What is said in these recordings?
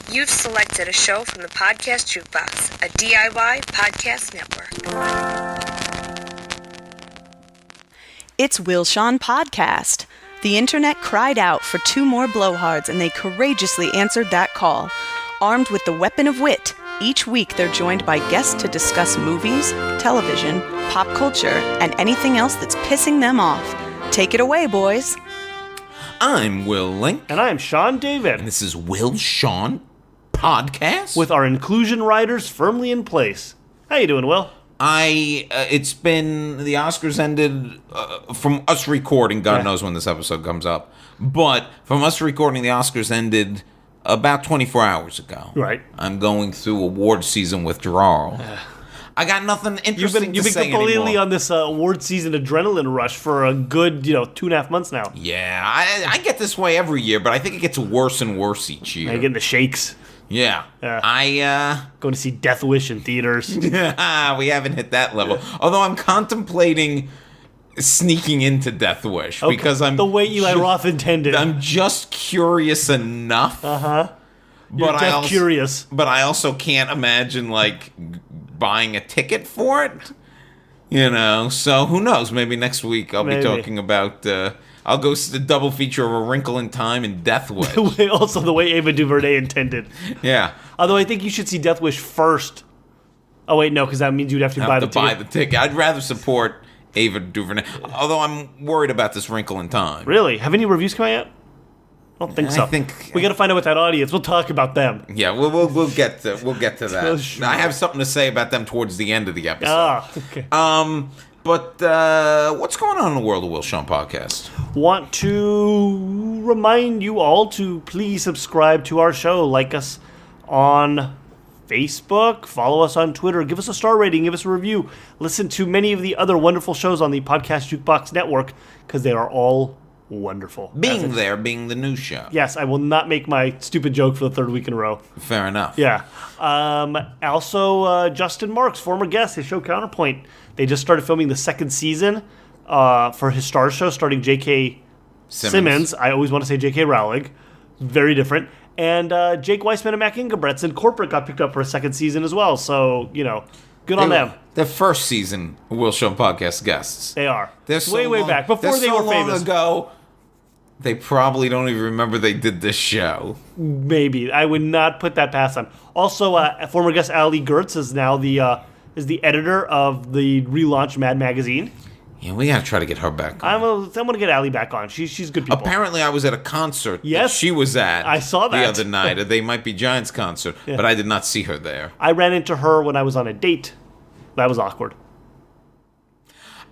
You've selected a show from the Podcast Jukebox, a DIY podcast network. It's Will Shawn Podcast. The internet cried out for 2 more blowhards, and they courageously answered that call. Armed with the weapon of wit, each week they're joined by guests to discuss movies, television, pop culture, and anything else that's pissing them off. Take it away, boys. I'm Will Link. And I'm Sean David. And this is Will Shawn Podcast. With our inclusion riders firmly in place. How you doing, Will? It's been, the Oscars ended from us recording, God knows when this episode comes up, but from us recording, the Oscars ended about 24 hours ago. Right. I'm going through award season withdrawal. I got nothing interesting You've to say anymore. You've been completely on this award season adrenaline rush for a good, 2.5 months now. Yeah, I get this way every year, but I think it gets worse and worse each year. I getting the shakes. Yeah. Going to see Death Wish in theaters. We haven't hit that level. Although I'm contemplating sneaking into Death Wish because I'm the way Eli Roth intended. I'm just curious enough. But curious. But I also can't imagine buying a ticket for it. So who knows? Maybe next week I'll be talking about. I'll go see the double feature of A Wrinkle in Time and Death Wish. Also, the way Ava DuVernay intended. Yeah. Although I think you should see Death Wish first. Oh wait, no, because that means you'd have to buy the ticket. I'd rather support Ava DuVernay. Although I'm worried about this Wrinkle in Time. Really? Have any reviews come out yet? I don't think so. I think we got to find out with that audience. We'll talk about them. Yeah, we'll get to that. Sure. I have something to say about them towards the end of the episode. Okay. But what's going on in the world of Will Shawn Podcast? Want to remind you all to please subscribe to our show. Like us on Facebook. Follow us on Twitter. Give us a star rating. Give us a review. Listen to many of the other wonderful shows on the Podcast Jukebox Network because they are all wonderful. Being the new show. Yes, I will not make my stupid joke for the 3rd week in a row. Fair enough. Yeah. Also, Justin Marks, former guest, his show Counterpoint. They just started filming the 2nd season for his star show starring J.K. Simmons. I always want to say J.K. Rowling. Very different. And Jake Weissman and Mac Ingebretson Corporate got picked up for a 2nd season as well. So, good on them. The first season Will Shawn Podcast guests. They are. They're so way back. Before they were famous. Ago, they probably don't even remember they did this show. Maybe. I would not put that past them. Also, former guest Ali Gertz is now the editor of the relaunched Mad Magazine. Yeah, we gotta try to get her back on. I'm gonna get Ali back on. She's good people. Apparently, I was at a concert that she was at. I saw that the other night. They Might Be Giants concert, but I did not see her there. I ran into her when I was on a date. That was awkward.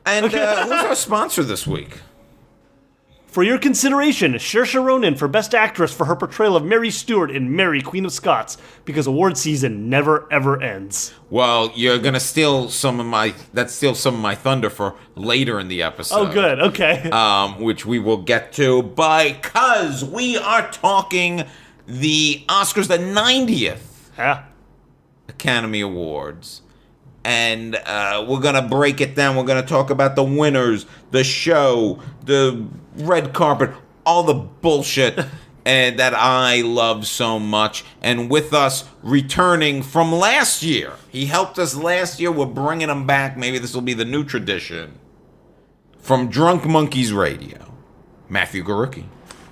And who's our sponsor this week? For your consideration, Saoirse Ronan for Best Actress for her portrayal of Mary Stuart in Mary, Queen of Scots, because award season never, ever ends. Well, you're going to steal some of my thunder for later in the episode. Oh, good. Okay. Which we will get to because we are talking the Oscars, the 90th Academy Awards. And we're going to break it down. We're going to talk about the winners, the show, the red carpet, all the bullshit and that I love so much. And with us returning from last year. He helped us last year. We're bringing him back. Maybe this will be the new tradition. From Drunk Monkeys Radio, Matthew Guerruckey.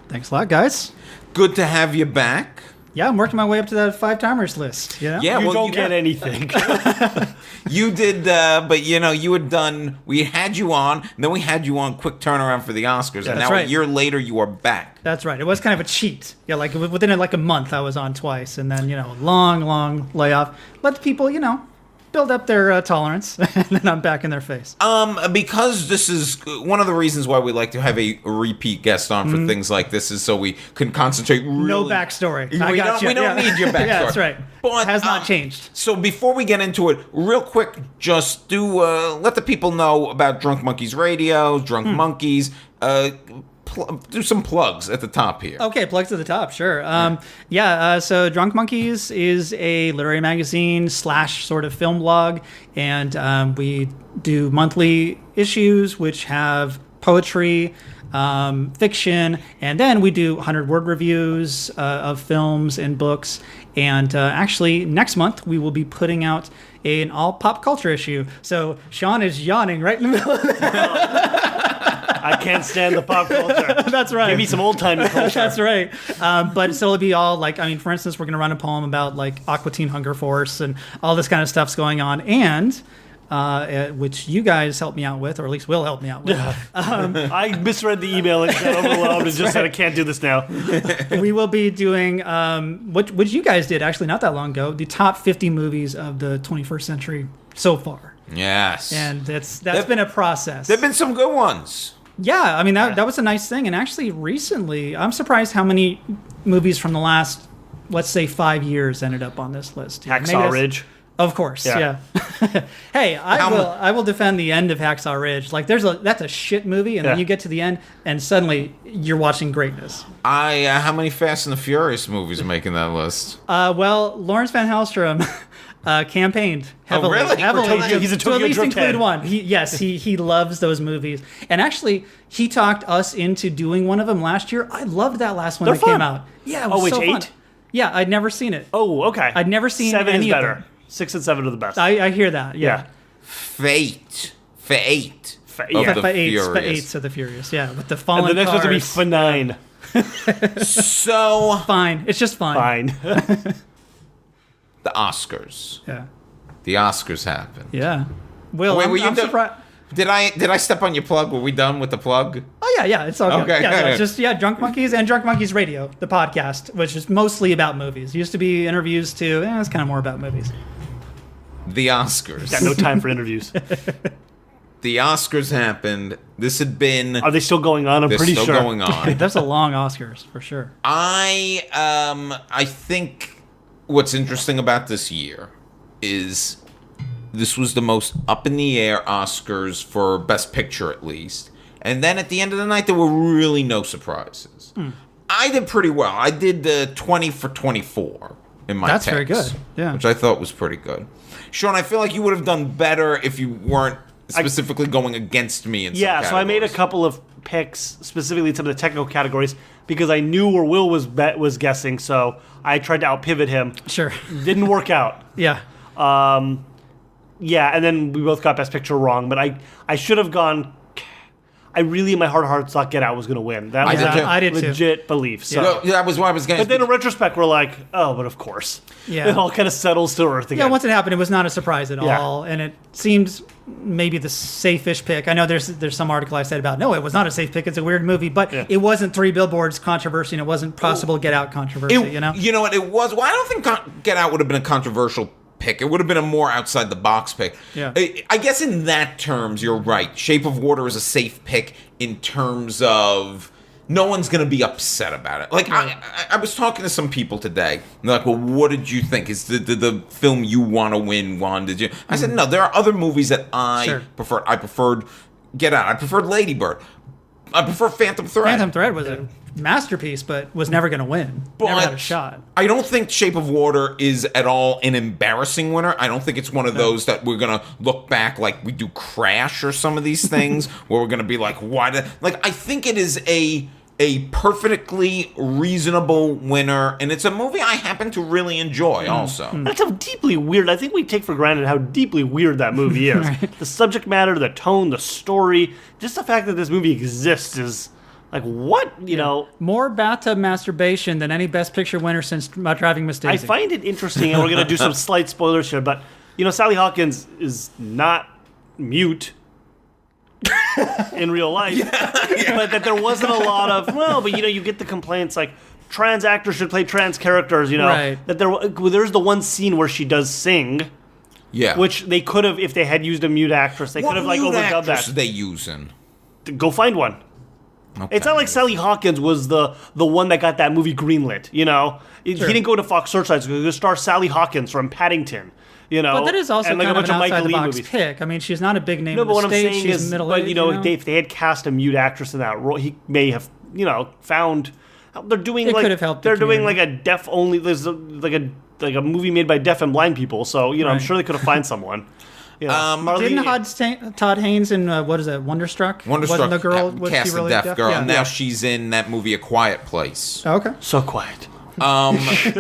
Thanks a lot, guys. Good to have you back. Yeah, I'm working my way up to that 5-timers list. Yeah, you don't get anything. You did, but you had done. We had you on, and then we had you on quick turnaround for the Oscars, and now a year later you are back. That's right. It was kind of a cheat. Yeah, within a month I was on twice, and then long layoff. Let the people build up their tolerance, and then I'm back in their face. Because this is one of the reasons why we like to have a repeat guest on for things like this is so we can concentrate. Really, no backstory. We don't need your backstory. Yeah, that's right. But, it has not changed. So before we get into it, real quick, just let the people know about Drunk Monkeys Radio, Drunk Monkeys. Do some plugs at the top here. Okay, plugs at the top, sure. So Drunk Monkeys is a literary magazine / sort of film blog, and we do monthly issues which have poetry, fiction, and then we do 100-word reviews of films and books. And actually, next month we will be putting out an all pop culture issue. So Sean is yawning right in the middle of that. I can't stand the pop culture. That's right. Give me some old timey culture. That's right. But so it'll be all like, I mean, for instance, we're going to run a poem about like Aqua Teen Hunger Force and all this kind of stuff's going on. And which you guys help me out with, or at least will help me out with. I misread the email and got overwhelmed and just said I can't do this now. We will be doing, which you guys did actually not that long ago, the top 50 movies of the 21st century so far. Yes. And that's been a process. There've been some good ones. Yeah, I mean, that was a nice thing. And actually, recently, I'm surprised how many movies from the last, let's say, 5 years ended up on this list. Hacksaw Ridge. Of course, yeah. Hey, I will defend the end of Hacksaw Ridge. Like, that's a shit movie, and then you get to the end, and suddenly you're watching greatness. How many Fast and the Furious movies are making that list? Well, Lawrence Van Hellstrom campaigned heavily. Oh, really? Heavily. He's a to at Tokyo least Drift include head. one. He loves those movies, and actually, he talked us into doing one of them last year. I loved that last one They're that came fun. out. Yeah, it was which, so fun. 8? Yeah, I'd never seen it. Oh, okay. I'd never seen 7 any is of better. them. 6 and 7 are the best. I hear that. Yeah. Fate. Yeah. Of the Fa Furious. eights of the Furious. Yeah, with the fallen And the next one's going cars. to be F9. So, Fine. It's just fine. Fine. the Oscars. Yeah. The Oscars happen. Yeah. Will, Wait, were you I'm done- surprised. Did I step on your plug? Were we done with the plug? Oh yeah, it's all good. Okay, Yeah, good. just Drunk Monkeys and Drunk Monkeys Radio, the podcast, which is mostly about movies. Used to be interviews too. It's kind of more about movies. The Oscars. Got no time for interviews. The Oscars happened. This had been. Are they still going on? I'm They're pretty still sure. going on. That's a long Oscars for sure. I think what's interesting about this year is this was the most up in the air Oscars for Best Picture, at least. And then at the end of the night, there were really no surprises. I did pretty well. I did 20 for 24 in my That's picks, very good. Yeah. which I thought was pretty good. Sean, I feel like you would have done better if you weren't specifically going against me in some Yeah, so I made a categories. couple of picks, specifically in some of the technical categories, because I knew where Will was guessing, so I tried to out-pivot him. Sure. Didn't work out. Yeah. Yeah, and then we both got Best Picture wrong, but I should have gone... I really, in my heart of hearts, thought Get Out was going to win. That was did too. I did too. legit belief. So. No, that was why I was getting. But then in retrospect, we're like, oh, but of course. Yeah. It all kind of settles to earth again. Yeah, once it happened, it was not a surprise at Yeah. all, and it seemed maybe the safe-ish pick. I know there's some article I said about, no, it was not a safe pick, it's a weird movie, but Yeah. it wasn't Three Billboards controvery, and it wasn't possible Get Out controversy, you know? You know what? It was. Well, I don't think Get Out would have been a controversial pick. It would have been a more outside the box pick. Yeah. I guess in that terms, you're right. Shape of Water is a safe pick in terms of no one's going to be upset about it. Like, I was talking to some people today. And they're like, well, what did you think? Is the film you want to win one? Did you? I said, no, there are other movies that I Sure. preferred. I preferred Get Out. I preferred Lady Bird. I prefer Phantom Thread. Phantom Thread was a masterpiece, but was never going to win. Never had a shot. I don't think Shape of Water is at all an embarrassing winner. I don't think it's one of those that we're going to look back like we do Crash or some of these things where we're going to be like, why did... Like, I think it is a perfectly reasonable winner, and it's a movie I happen to really enjoy also. That's how deeply weird. I think we take for granted how deeply weird that movie is. The subject matter, the tone, the story, just the fact that this movie exists is like, what? You know, More bathtub masturbation than any Best Picture winner since Driving Miss I Daisy. find it interesting, and we're going to do some slight spoilers here, but, you know, Sally Hawkins is not mute in real life, but that there wasn't a lot of, well, but, you know, you get the complaints like, trans actors should play trans characters, you know, Right. that there's the one scene where she does sing, Yeah. which they could have, if they had used a mute actress, they could have, like, mute overdubbed actress that. are they using? Go find one. Okay. It's not like Sally Hawkins was the one that got that movie greenlit, you know? He didn't go to Fox Searchlights to star Sally Hawkins from Paddington, you know? But that is also and like kind a of bunch an of Mike outside the Lee box movies. pick. I mean, she's not a big name No, in but the what I'm States. saying She's is, middle-aged, but, you know, you if they had cast a mute actress in that role, he may have, you know, found... They're doing It like could have helped the they're doing like community. a deaf only. There's like a movie made by deaf and blind people. So you know, I'm Right. sure they could have found someone. Didn't Todd Haynes in what is it, Wonderstruck? Wonderstruck Wasn't the girl was cast she really a deaf girl, Yeah. and now she's in that movie A Quiet Place. Oh, okay. So quiet. Well, I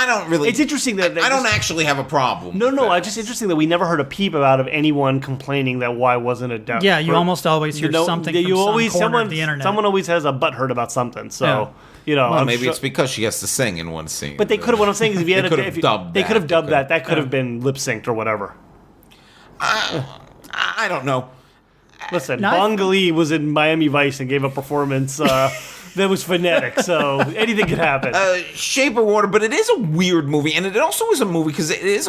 don't really. It's interesting that I don't actually have a problem. No, with that. it's just interesting that we never heard a peep of anyone complaining that Y wasn't a deaf. Yeah, you almost always hear something from some corner of the internet. Someone always has a butthurt about something. So Well, maybe it's because she has to sing in one scene. But they could have. What I'm saying is, if you had they could have dubbed they could have dubbed that. That could have been lip synced or whatever. I don't know. Listen, Bong Lee was in Miami Vice and gave a performance that was phonetic, so anything could happen. Shape of Water, but it is a weird movie, and it also is a movie because it is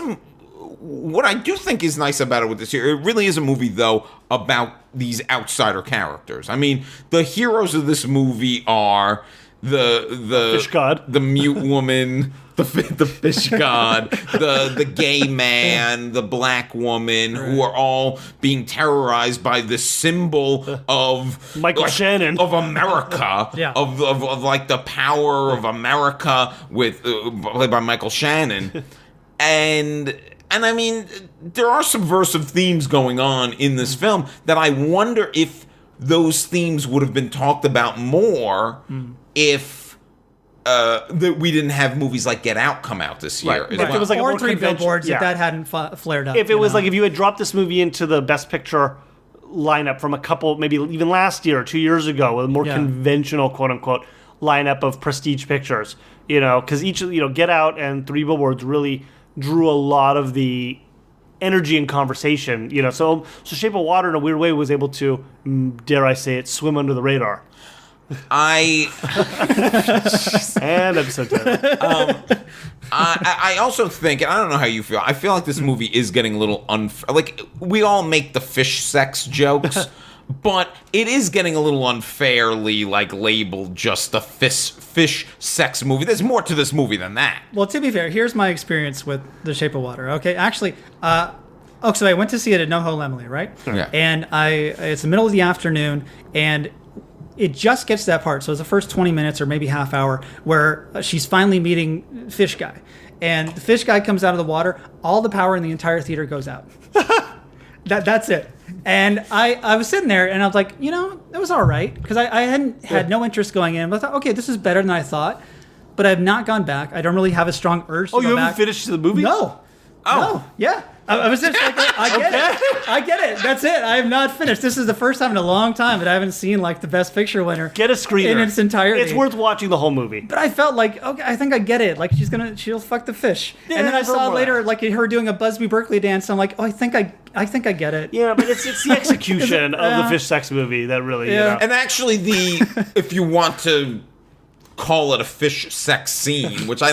what I do think is nice about it with this year. It really is a movie, though, about these outsider characters. I mean, the heroes of this movie are the fish god, the mute woman, the fish god, the gay man, the black woman, who are all being terrorized by the symbol of Michael Shannon of America, Yeah. of like the power of America with played by Michael Shannon, and I mean there are subversive themes going on in this film that I wonder if those themes would have been talked about more if that we didn't have movies like Get Out come out this year. Right. as If it well. was like a or more Three Billboards, yeah. if that hadn't flared up. If it was like if you had dropped this movie into the Best Picture lineup from a couple, maybe even last year or 2 years ago, with a more conventional quote unquote lineup of prestige pictures, because each Get Out and Three Billboards really drew a lot of the energy and conversation. So Shape of Water in a weird way was able to, dare I say it, swim under the radar. I And episode 10. I also think, and I don't know how you feel, I feel like this movie is getting a little unfair. Like, we all make the fish sex jokes, but it is getting a little unfairly, labeled just a fish sex movie. There's more to this movie than that. Well, to be fair, here's my experience with The Shape of Water. Okay, actually, so I went to see it at NoHo Emily, right? Yeah. And it's the middle of the afternoon, and it just gets to that part. So it's the first 20 minutes or maybe half hour where she's finally meeting Fish Guy. And the Fish Guy comes out of the water. All the power in the entire theater goes out. That's it. And I was sitting there and I was like, it was all right. Because I had no interest going in. But I thought, okay, this is better than I thought. But I've not gone back. I don't really have a strong urge to go back. Oh, you haven't finished the movie? No. Oh. No. Yeah. I was just like, I get it. I get it. That's it. I have not finished. This is the first time in a long time that I haven't seen the Best Picture winner. Get a screener in its entirety. It's worth watching the whole movie. But I felt like, okay, I think I get it. She'll fuck the fish. Yeah, and then I there's a saw little later, more. her doing a Busby Berkeley dance. I'm like, oh, I think I get it. Yeah, but it's the execution of the fish sex movie that really, And actually, if you want to call it a fish sex scene, which I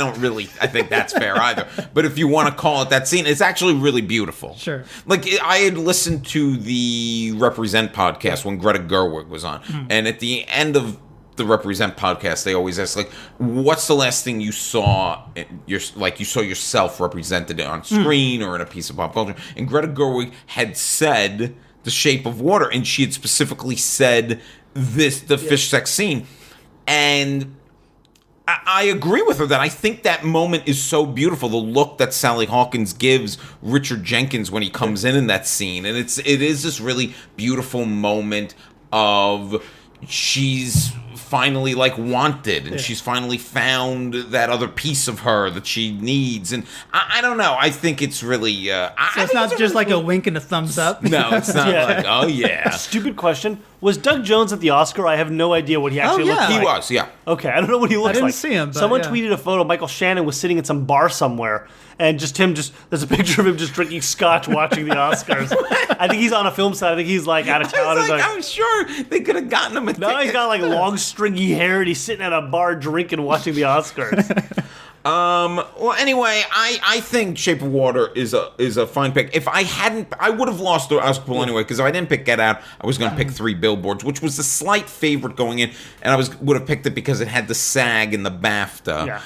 think that's fair either. But if you want to call it that scene, it's actually really beautiful. Sure. I had listened to the Represent podcast when Greta Gerwig was on. And at the end of the Represent podcast, they always ask, what's the last thing you saw? You saw yourself represented on screen or in a piece of pop culture. And Greta Gerwig had said The Shape of Water, and she had specifically said the fish sex scene. And I agree with her that I think that moment is so beautiful. The look that Sally Hawkins gives Richard Jenkins when he comes in that scene. And it is this really beautiful moment of she's finally wanted and she's finally found that other piece of her that she needs. And I don't know. I think it's really... So it's not just like a wink and a thumbs up. No, it's not like, oh yeah. Stupid question. Was Doug Jones at the Oscar? I have no idea what he actually looked like. He was, yeah. Okay, I don't know what he looks like. I didn't see him, but Someone yeah. tweeted a photo. Michael Shannon was sitting at some bar somewhere, and there's a picture of him just drinking scotch watching the Oscars. I think he's on a film set. I think he's out of town. I'm sure they could have gotten him a Now he's got long stringy hair, and he's sitting at a bar drinking, watching the Oscars. Well, anyway, I think Shape of Water is a fine pick. If I hadn't, I would have lost the Oscar pool anyway, because if I didn't pick Get Out, I was going to pick Three Billboards, which was the slight favorite going in, and I would have picked it because it had the SAG and the BAFTA. Yeah.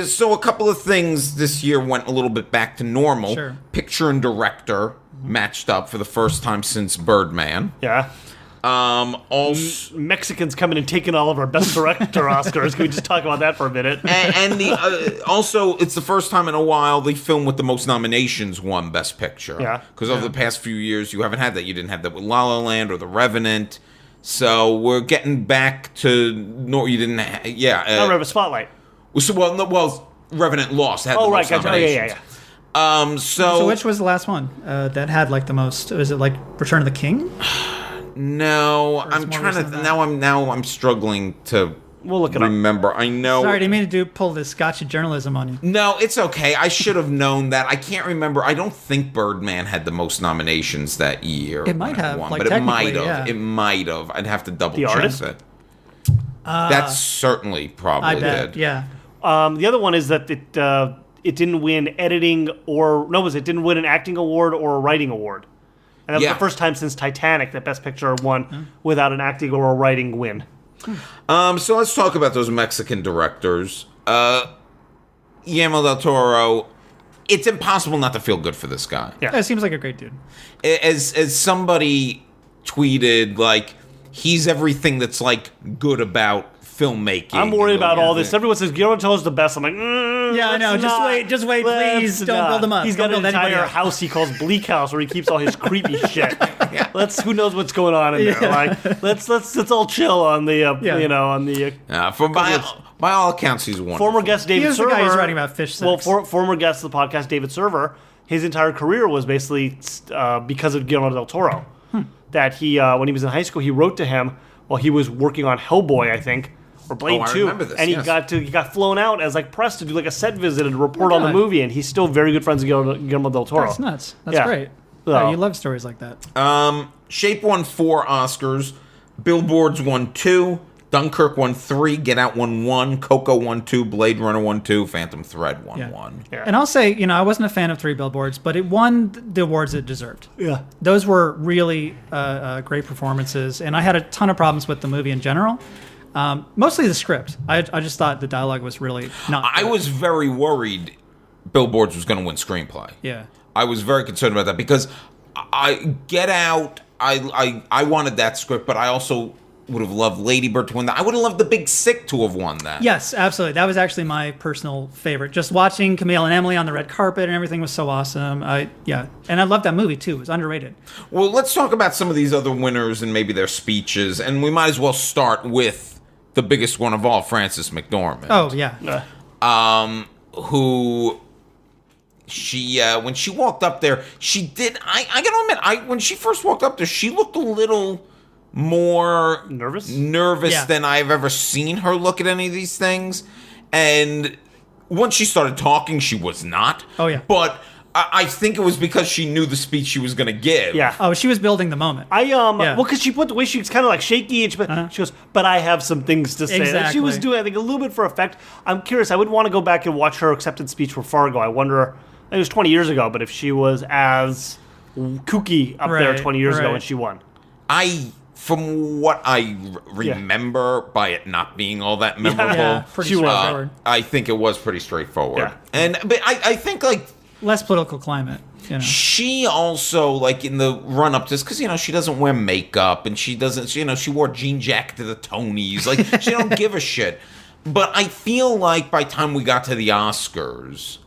So a couple of things this year went a little bit back to normal. Sure. Picture and director matched up for the first time since Birdman. Yeah. Also, Mexicans coming and taking all of our best director Oscars. Can we just talk about that for a minute? and the also, it's the first time in a while the film with the most nominations won Best Picture. Yeah. Because over the past few years, you haven't had that. You didn't have that with La La Land or The Revenant. So we're getting back to you didn't. Spotlight. Revenant lost. Had the Oh, right. most Gotcha. nominations. Yeah. So which was the last one that had like the most? Was it like Return of the King? No, it's I'm more trying to. recent than Now I'm struggling to. We'll look it up. Remember, I know. Sorry, I didn't mean to pull this gotcha journalism on you. No, it's okay. I should have known that. I can't remember. I don't think Birdman had the most nominations that year. It might when have, won, like, but it might technically, have. yeah. It might have. I'd have to double The check Artist? it. That certainly probably I bet. did. Yeah. The other one is that it didn't win editing it didn't win an acting award or a writing award. And that was the first time since Titanic that Best Picture won without an acting or a writing win. So let's talk about those Mexican directors. Guillermo del Toro. It's impossible not to feel good for this guy. Yeah. It seems like a great dude. As somebody tweeted, like, he's everything that's like good about filmmaking. I'm worried about all this. Everything. Everyone says Guillermo del Toro's the best. I'm like, Yeah, I know. Just wait, please. Don't build him up. He's got Don't an build anybody entire up. house he calls Bleak House where he keeps all his creepy shit. Who knows what's going on in there? Like, let's all chill on the By all accounts, he's wonderful. former guest David He is the Server. guy who's writing about fish sex. Well, former guest of the podcast David Server. His entire career was basically because of Guillermo del Toro. That he, when he was in high school, he wrote to him while he was working on Hellboy, I think, or Blade 2. remember this, and yes. he got flown out as like press to do like a set visit and report on the God. movie, and he's still very good friends with Guillermo del Toro. That's nuts. That's Yeah. great. So- Yeah, you love stories like that. Shape won 4 Oscars. Billboards won 2. Dunkirk won 3. Get Out won 1. Coco won 2. Blade Runner won 2. Phantom Thread won Yeah. 1. Yeah. And I'll say, I wasn't a fan of Three Billboards, but it won the awards it deserved. Yeah. Those were really great performances, and I had a ton of problems with the movie in general. Mostly the script. I just thought the dialogue was really not I good. was very worried Billboards was going to win screenplay. Yeah. I was very concerned about that because Get Out, I wanted that script, but I also would have loved Lady Bird to win that. I would have loved The Big Sick to have won that. Yes, absolutely. That was actually my personal favorite. Just watching Camille and Emily on the red carpet and everything was so awesome. And I loved that movie too. It was underrated. Well, let's talk about some of these other winners and maybe their speeches, and we might as well start with the biggest one of all, Frances McDormand. Oh yeah. Who she when she walked up there, she did. I gotta admit, when she first walked up there, she looked a little more Nervous? Yeah. than I've ever seen her look at any of these things. And once she started talking, she was not. Oh, yeah. But I think it was because she knew the speech she was going to give. Yeah. Oh, she was building the moment. Well, because she put the way she was kind of like shaky, and she goes, "But I have some things to say." And she was Exactly. doing, I think, a little bit for effect. I'm curious. I would want to go back and watch her acceptance speech for Fargo. I wonder. It was 20 years ago, but if she was as kooky up there Right, 20 years ago right. when she won. From what I remember, by it not being all that memorable, Yeah, pretty She was. straightforward. I think it was pretty straightforward. Yeah. But I think like Less political climate. she also like in the run up to this because she doesn't wear makeup and she doesn't she wore jean jacket to the Tonys, like she don't give a shit. But I feel like by the time we got to the Oscars,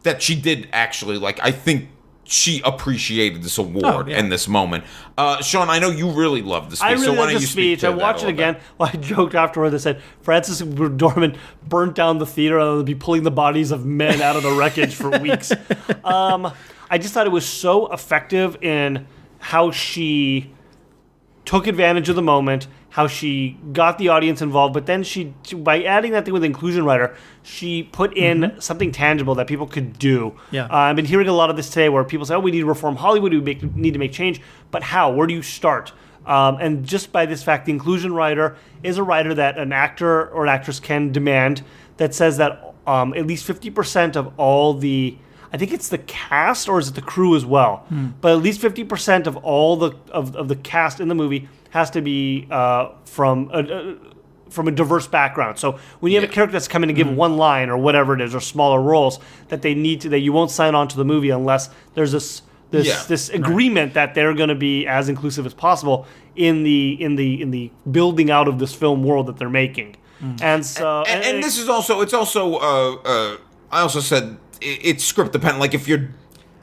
that she did actually I think she appreciated this award yeah. in this moment. Sean, I know you really loved the speech. I really so why like don't the you speak speech. to I that watched a it little again. bit? Well, I joked afterward. They said Frances McDormand burnt down the theater and they'll be pulling the bodies of men out of the wreckage for weeks. I just thought it was so effective in how she took advantage of the moment, how she got the audience involved, but then she by adding that thing with the inclusion writer, she put in something tangible that people could do. Yeah. I've been hearing a lot of this today where people say, we need to reform Hollywood, we need to make change, but how? Where do you start? And just by this fact, the inclusion writer is a writer that an actor or an actress can demand that says that at least 50% of all the, I think it's the cast or is it the crew as well, but at least 50% of all the of the cast in the movie has to be from a diverse background. So when you have a character that's coming to give one line or whatever it is, or smaller roles, that you won't sign on to the movie unless there's this agreement that they're going to be as inclusive as possible in the building out of this film world that they're making. And so, and this is also, it's also, I also said it's script dependent. Like if you're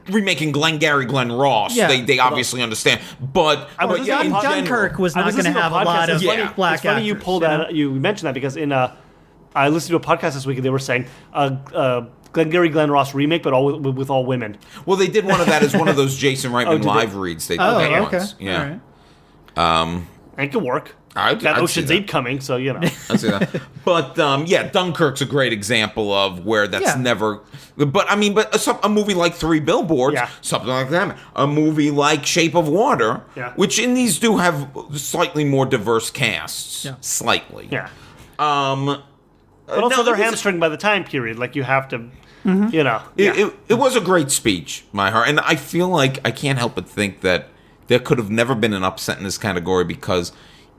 remaking Glengarry Glen Ross, they obviously understand. But Dunkirk was not going to have a lot of black It's funny actors, you mentioned that because I listened to a podcast this week and they were saying Glengarry Glen Ross remake, but all with all women. Well, they did one of that as one of those Jason Reitman live reads. They did okay. once. Yeah. All right. It can work. I'd Ocean's 8 coming, so you know. I'd say that. But Dunkirk's a great example of where that's never. But I mean, a movie like Three Billboards, something like that. A movie like Shape of Water, which in these do have slightly more diverse casts, slightly. Yeah. But also they're hamstringed by the time period. Like you have to, you know. It was a great speech, my heart, and I feel like I can't help but think that there could have never been an upset in this category because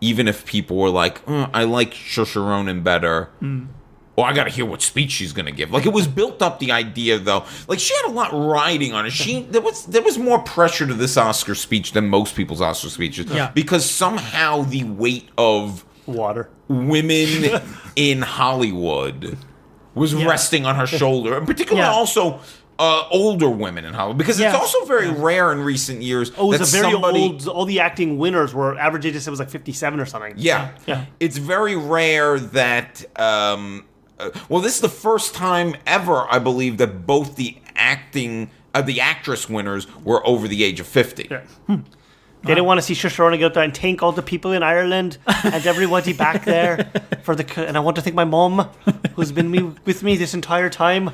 even if people were like, I like Saoirse Ronan better, well, I got to hear what speech she's going to give. Like it was built up the idea though. Like she had a lot riding on it. There was more pressure to this Oscar speech than most people's Oscar speeches because somehow the weight of women in Hollywood was resting on her shoulder, and particularly also older women in Hollywood, because it's also very rare in recent years. Oh, it's very old. All the acting winners were average age was like 57 or something. Yeah. It's very rare that. Well, this is the first time ever, I believe, that both the actress winners were over the age of 50. Yeah. They didn't want to see Saoirse Ronan get up there and thank all the people in Ireland and everybody back there and I want to thank my mom who's been with me this entire time.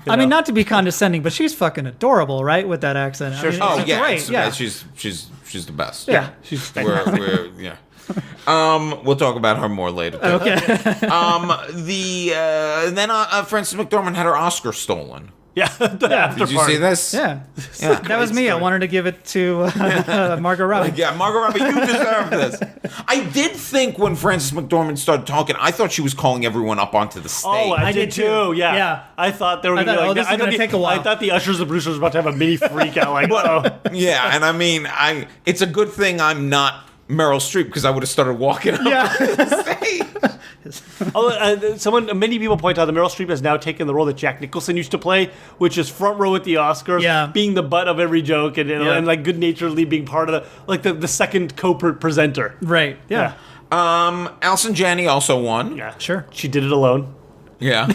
I mean, not to be condescending, but she's fucking adorable, right, with that accent. Sure. I mean, great. She's the best. Yeah. She's we'll talk about her more later. Okay. Then Frances McDormand had her Oscar stolen. Yeah. Did you see this? Yeah. That was me. I wanted to give it to Margot Robbie. Yeah, Margot Robbie, you deserve this. I did think when Frances McDormand started talking, I thought she was calling everyone up onto the stage. Oh, I did too. Yeah. I thought they were going to be like, this is going to take a while. I thought the ushers and producers were about to have a mini freak out. Like, Yeah, and I mean, it's a good thing I'm not Meryl Streep because I would have started walking up the stage. Many people point out that Meryl Streep has now taken the role that Jack Nicholson used to play, which is front row at the Oscars, being the butt of every joke and like good-naturedly being part of the second co-presenter. Right. Yeah. Allison Janney also won. Yeah, sure. She did it alone. Yeah.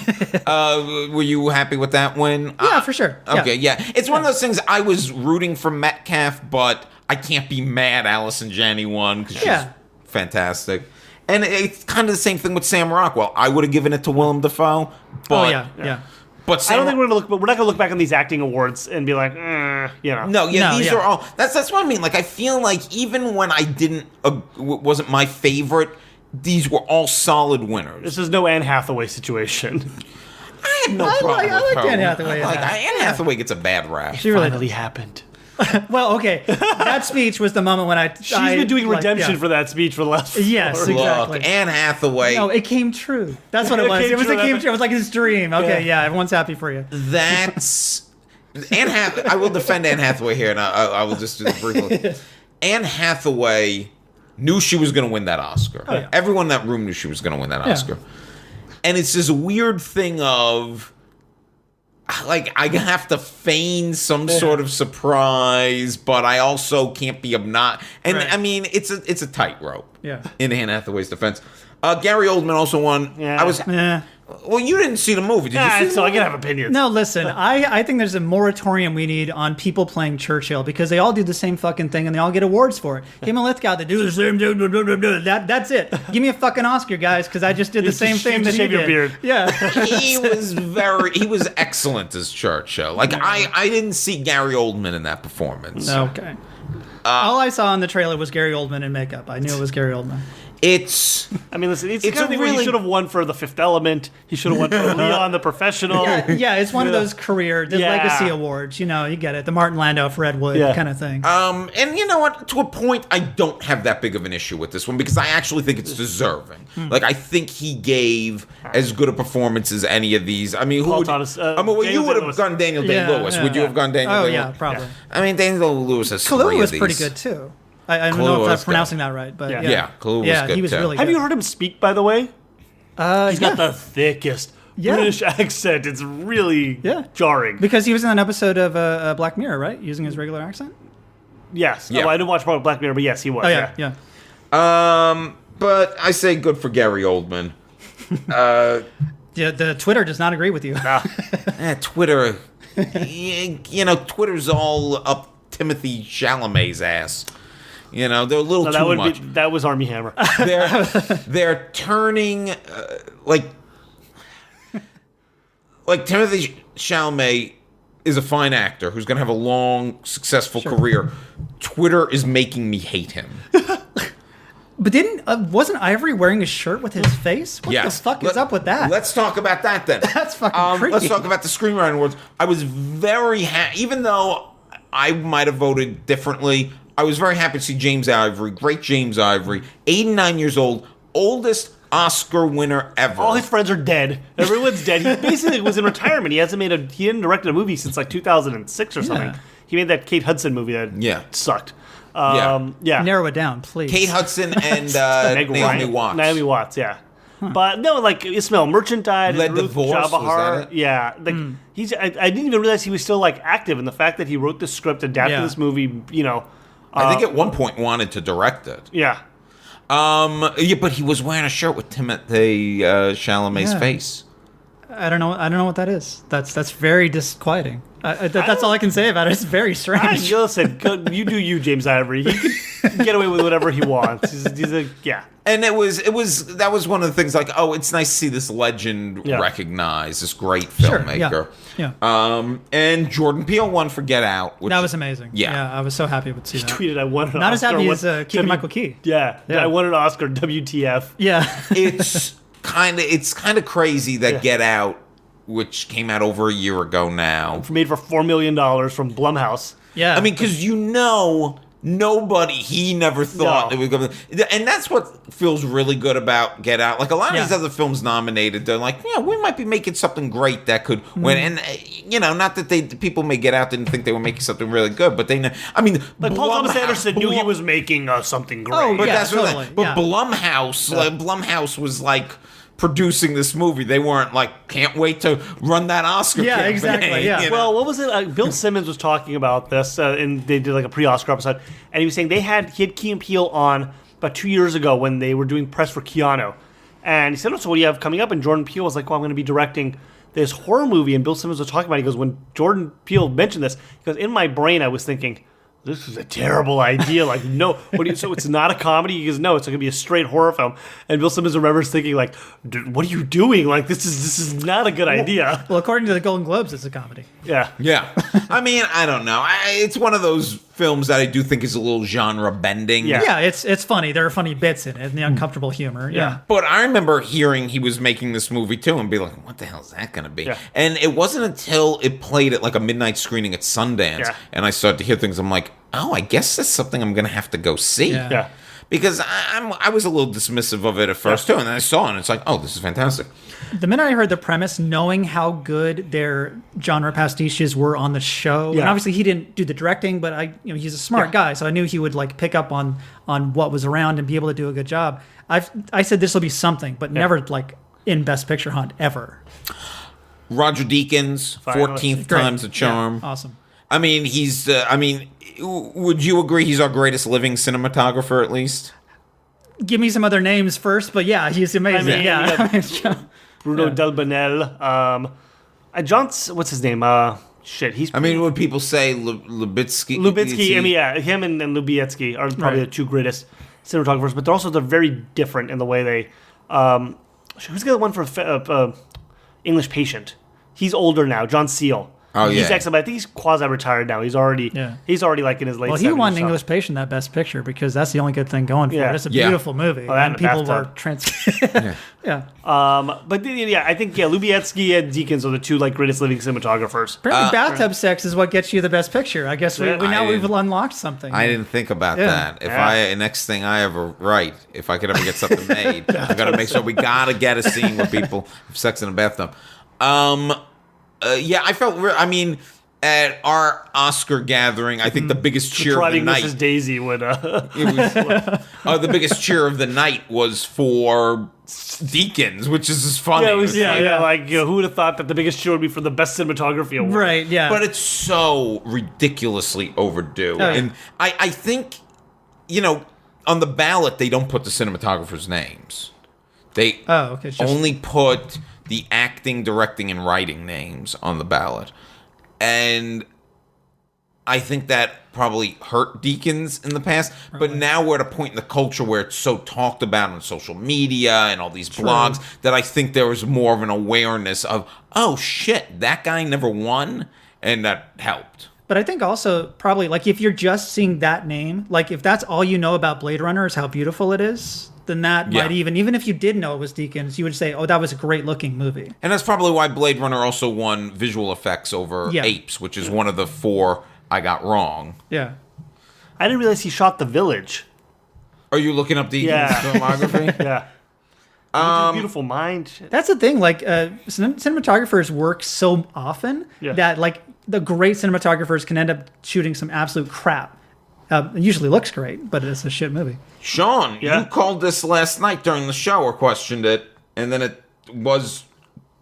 Were you happy with that win? Yeah, for sure. Okay, yeah. It's one of those things I was rooting for Metcalf, but I can't be mad Allison Janney won because she's fantastic. And it's kind of the same thing with Sam Rockwell. I would have given it to Willem Dafoe, but But I don't think we're not going to look back on these acting awards and be like, you know. No, these are all. That's what I mean. Like I feel like even when I wasn't my favorite, these were all solid winners. This is no Anne Hathaway situation. I had no problem with her. I like Anne Hathaway. Anne Hathaway gets a bad rap. She finally happened. Well, okay. That speech was the moment when she's been doing redemption for that speech for the last 4 Yes, exactly. Look, Anne Hathaway. No, it came true. That's what it was. It came true. It was like his dream. Okay, everyone's happy for you. That's Anne Hathaway. I will defend Anne Hathaway here, and I will just do this briefly. Anne Hathaway knew she was going to win that Oscar. Oh, yeah. Everyone in that room knew she was going to win that Oscar. And it's this weird thing of, like, I have to feign some sort of surprise, but I also can't be obnoxious. And, I mean, it's a tightrope in Anne Hathaway's defense. Gary Oldman also won. Yeah. Well, you didn't see the movie, did you see so I can have opinions. No, listen, I think there's a moratorium we need on people playing Churchill because they all do the same fucking thing and they all get awards for it. Him and Lithgow, they do the same thing. That's it. Give me a fucking Oscar, guys, because I just did the same thing that he did. Your beard. Yeah. He was excellent as Churchill. Like, I didn't see Gary Oldman in that performance. Okay. All I saw in the trailer was Gary Oldman in makeup. I knew it was Gary Oldman. It's I mean, listen, it's It's kind of a thing where he really- should have won for The Fifth Element. He should have won for Leon the Professional. Yeah, it's one of those the Yeah. legacy awards. You know, you get it. The Martin Landau for Ed Wood Yeah. kind of thing. and you know what? To a point, I don't have that big of an issue with this one because I actually think it's deserving. Like, I think he gave as good a performance as any of these. I mean, who Paul would? Thomas, I mean, well, you Daniel would have Day-Lewis. gone Daniel Day-Lewis. Yeah, Would you yeah. have gone Daniel Oh Day-Lewis? yeah, probably. I mean, Daniel Lewis has Kahlua three was of pretty these. good too. I don't Kahlua know if was I'm good. pronouncing that right, but Yeah. yeah, Yeah, Kahlua was good he was too. really Have good. you heard him speak, by the way? He's got the thickest Yeah. British accent. It's really jarring. Because he was in an episode of Black Mirror, right? Using his regular accent. Yes. Yeah. Oh, I didn't watch part of Black Mirror, but yes, he was. Oh yeah. But I say good for Gary Oldman. Yeah, the Twitter does not agree with you. Twitter, you know, Twitter's all up Timothy Chalamet's ass. You know, they're a little No, too much. that was Armie Hammer. They're turning like Timothy Chalamet is a fine actor who's going to have a long, successful career. Twitter is making me hate him. But wasn't Ivory wearing a shirt with his face? What the fuck is up with that? Let's talk about that then. That's fucking creepy. Let's talk about the Screenwriting Awards. I was very happy, even though I might have voted differently. I was very happy to see James Ivory, great James Ivory, 89 years old, oldest Oscar winner ever. All his friends are dead. Everyone's dead. He basically was in retirement. He hadn't directed a movie since like 2006 or something. Yeah. He made that Kate Hudson movie that sucked. Yeah. Narrow it down, please. Kate Hudson and Meg Naomi Ryan. Watts. Naomi Watts, yeah. But no, like Ismail Merchant died. Led and Ruth Divorce, was Jabahar. that it? Yeah, like I didn't even realize he was still like active, and the fact that he wrote this script, adapted this movie, you know. I think at one point wanted to direct it. Yeah. But he was wearing a shirt with Timothée Chalamet's face. I don't know what that is. That's very disquieting. That's all I can say about it. It's very strange. Listen, you do you, James Ivory. He can get away with whatever he wants. Yeah. And that was one of the things, like, oh, it's nice to see this legend recognized, this great filmmaker. Yeah. And Jordan Peele won for Get Out. Which, That was amazing. Yeah. I was so happy to see that. Tweeted, I won an Not as Oscar. happy as Keegan-Michael Key. Yeah. I won an Oscar. WTF. Yeah. it's kind of crazy that Get Out, which came out over a year ago now. Made for $4 million from Blumhouse. Yeah. I mean, because he never thought it was going to. And that's what feels really good about Get Out. Like, a lot of these other films nominated, they're like, yeah, we might be making something great that could win. And, not that people may Get Out didn't think they were making something really good, but they know. I mean, Like Paul Thomas Anderson knew he was making something great. Oh, But yeah, that's what totally. But Blumhouse was like producing this movie. They weren't like, can't wait to run that Oscar Yeah, campaign. exactly, yeah. you know? Well, what was it? Bill Simmons was talking about this, and they did like a pre-Oscar episode, and he was saying he had Key and Peele on about 2 years ago when they were doing press for Keanu, and he said, "Oh, so what do you have coming up?" And Jordan Peele was like, "Well, I'm going to be directing this horror movie," and Bill Simmons was talking about it. He goes, when Jordan Peele mentioned this, he goes, in my brain, I was thinking, this is a terrible idea. Like, no, so it's not a comedy? He goes, no, it's going to be a straight horror film. And Bill Simmons remembers thinking, like, what are you doing? Like, this is not a good idea. Well, according to the Golden Globes, it's a comedy. Yeah. Yeah. I mean, I don't know. It's one of those films that I do think is a little genre bending. Yeah. Yeah, it's funny. There are funny bits in it, and the uncomfortable humor. Yeah. But I remember hearing he was making this movie too and be like, what the hell is that going to be? Yeah. And it wasn't until it played at like a midnight screening at Sundance and I started to hear things. I'm like, oh, I guess that's something I'm going to have to go see. Yeah. Because I was a little dismissive of it at first too. And then I saw it and it's like, oh, this is fantastic. The minute I heard the premise, knowing how good their genre pastiches were on the show, and obviously he didn't do the directing, but he's a smart guy, so I knew he would like pick up on what was around and be able to do a good job. I said this will be something, but never like in Best Picture hunt ever. Roger Deakins, 14th time's a charm. Yeah, awesome. I mean, would you agree he's our greatest living cinematographer at least? Give me some other names first, but yeah, he's amazing. I mean, Bruno Delbonnel. John's, what's his name? He's. I mean, would people say Lubitsky? Lubitsky, I mean, yeah, him and Lubietsky are probably the two greatest cinematographers, but they're very different in the way they. Who's the other one for English Patient? He's older now, John Seale. Oh, He's yeah. excellent, but I think he's quasi-retired now. He's already like in his late 70s. Well, he won or English Patient that Best Picture because that's the only good thing going for Yeah. it. It's a Yeah. beautiful movie. Oh, that and and the people were bathtub. yeah. But yeah, I think Lubietsky and Deakins are the two like greatest living cinematographers. Apparently, bathtub sex is what gets you the Best Picture. I guess That's it. we've unlocked something. I didn't think about Yeah. that. If next thing I ever write, if I could ever get something made, I got to make sure we got to get a scene where people have sex in a bathtub. Yeah, I felt. At our Oscar gathering, I think the biggest cheer of the Driving night. Mrs. Daisy would. It was, the biggest cheer of the night was for Deakins, which is just funny. Yeah, it was, Yeah. like who would have thought that the biggest show would be for the best cinematography award? Right, yeah. But it's so ridiculously overdue. Oh, yeah. And I think, on the ballot, they don't put the cinematographers' names. They okay. It's just, only put the acting, directing, and writing names on the ballot. And I think that probably hurt Deakins in the past. But now we're at a point in the culture where it's so talked about on social media and all these blogs that I think there was more of an awareness of, oh, shit, that guy never won. And that helped. But I think also probably like if you're just seeing that name, like if that's all you know about Blade Runner is how beautiful it is, then that might even if you did know it was Deakins, you would say, oh, that was a great looking movie. And that's probably why Blade Runner also won visual effects over Apes, which is one of the 4 I got wrong. Yeah. I didn't realize he shot The Village. Are you looking up Deakins' filmography? Yeah. Beautiful Mind. Shit. That's the thing. Like cinematographers work so often that like the great cinematographers can end up shooting some absolute crap. It usually looks great, but it's a shit movie. Sean, Yeah? you called this last night during the show or questioned it, and then it was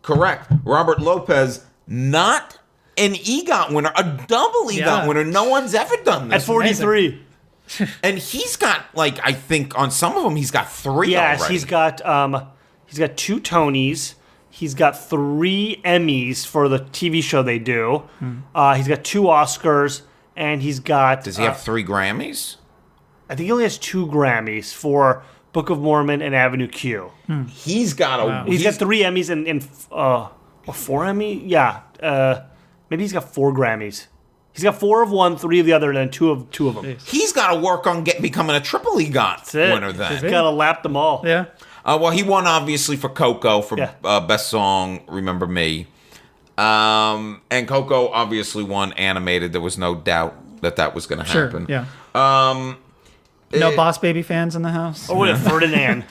correct. Robert Lopez, not an EGOT winner, a double EGOT winner. No one's ever done this. At 43. And he's got, like, I think on some of them he's got 3 Yes, already. he's got 2 Tonys. He's got 3 Emmys for the TV show they do. He's got 2 Oscars, and he's got. Does he have 3 Grammys? I think he only has 2 Grammys for Book of Mormon and Avenue Q. He's got a. He's got 3 Emmys and 4 Emmy. Yeah, maybe he's got 4 Grammys. He's got 4 of one, 3 of the other, and then 2 of them. He's got to work on becoming a triple EGOT winner then. He's got to lap them all. Yeah. Well, he won obviously for Coco for best song, Remember Me. And Coco obviously won animated. There was no doubt that was going to happen. Yeah. No Boss Baby fans in the house. Or what if Ferdinand?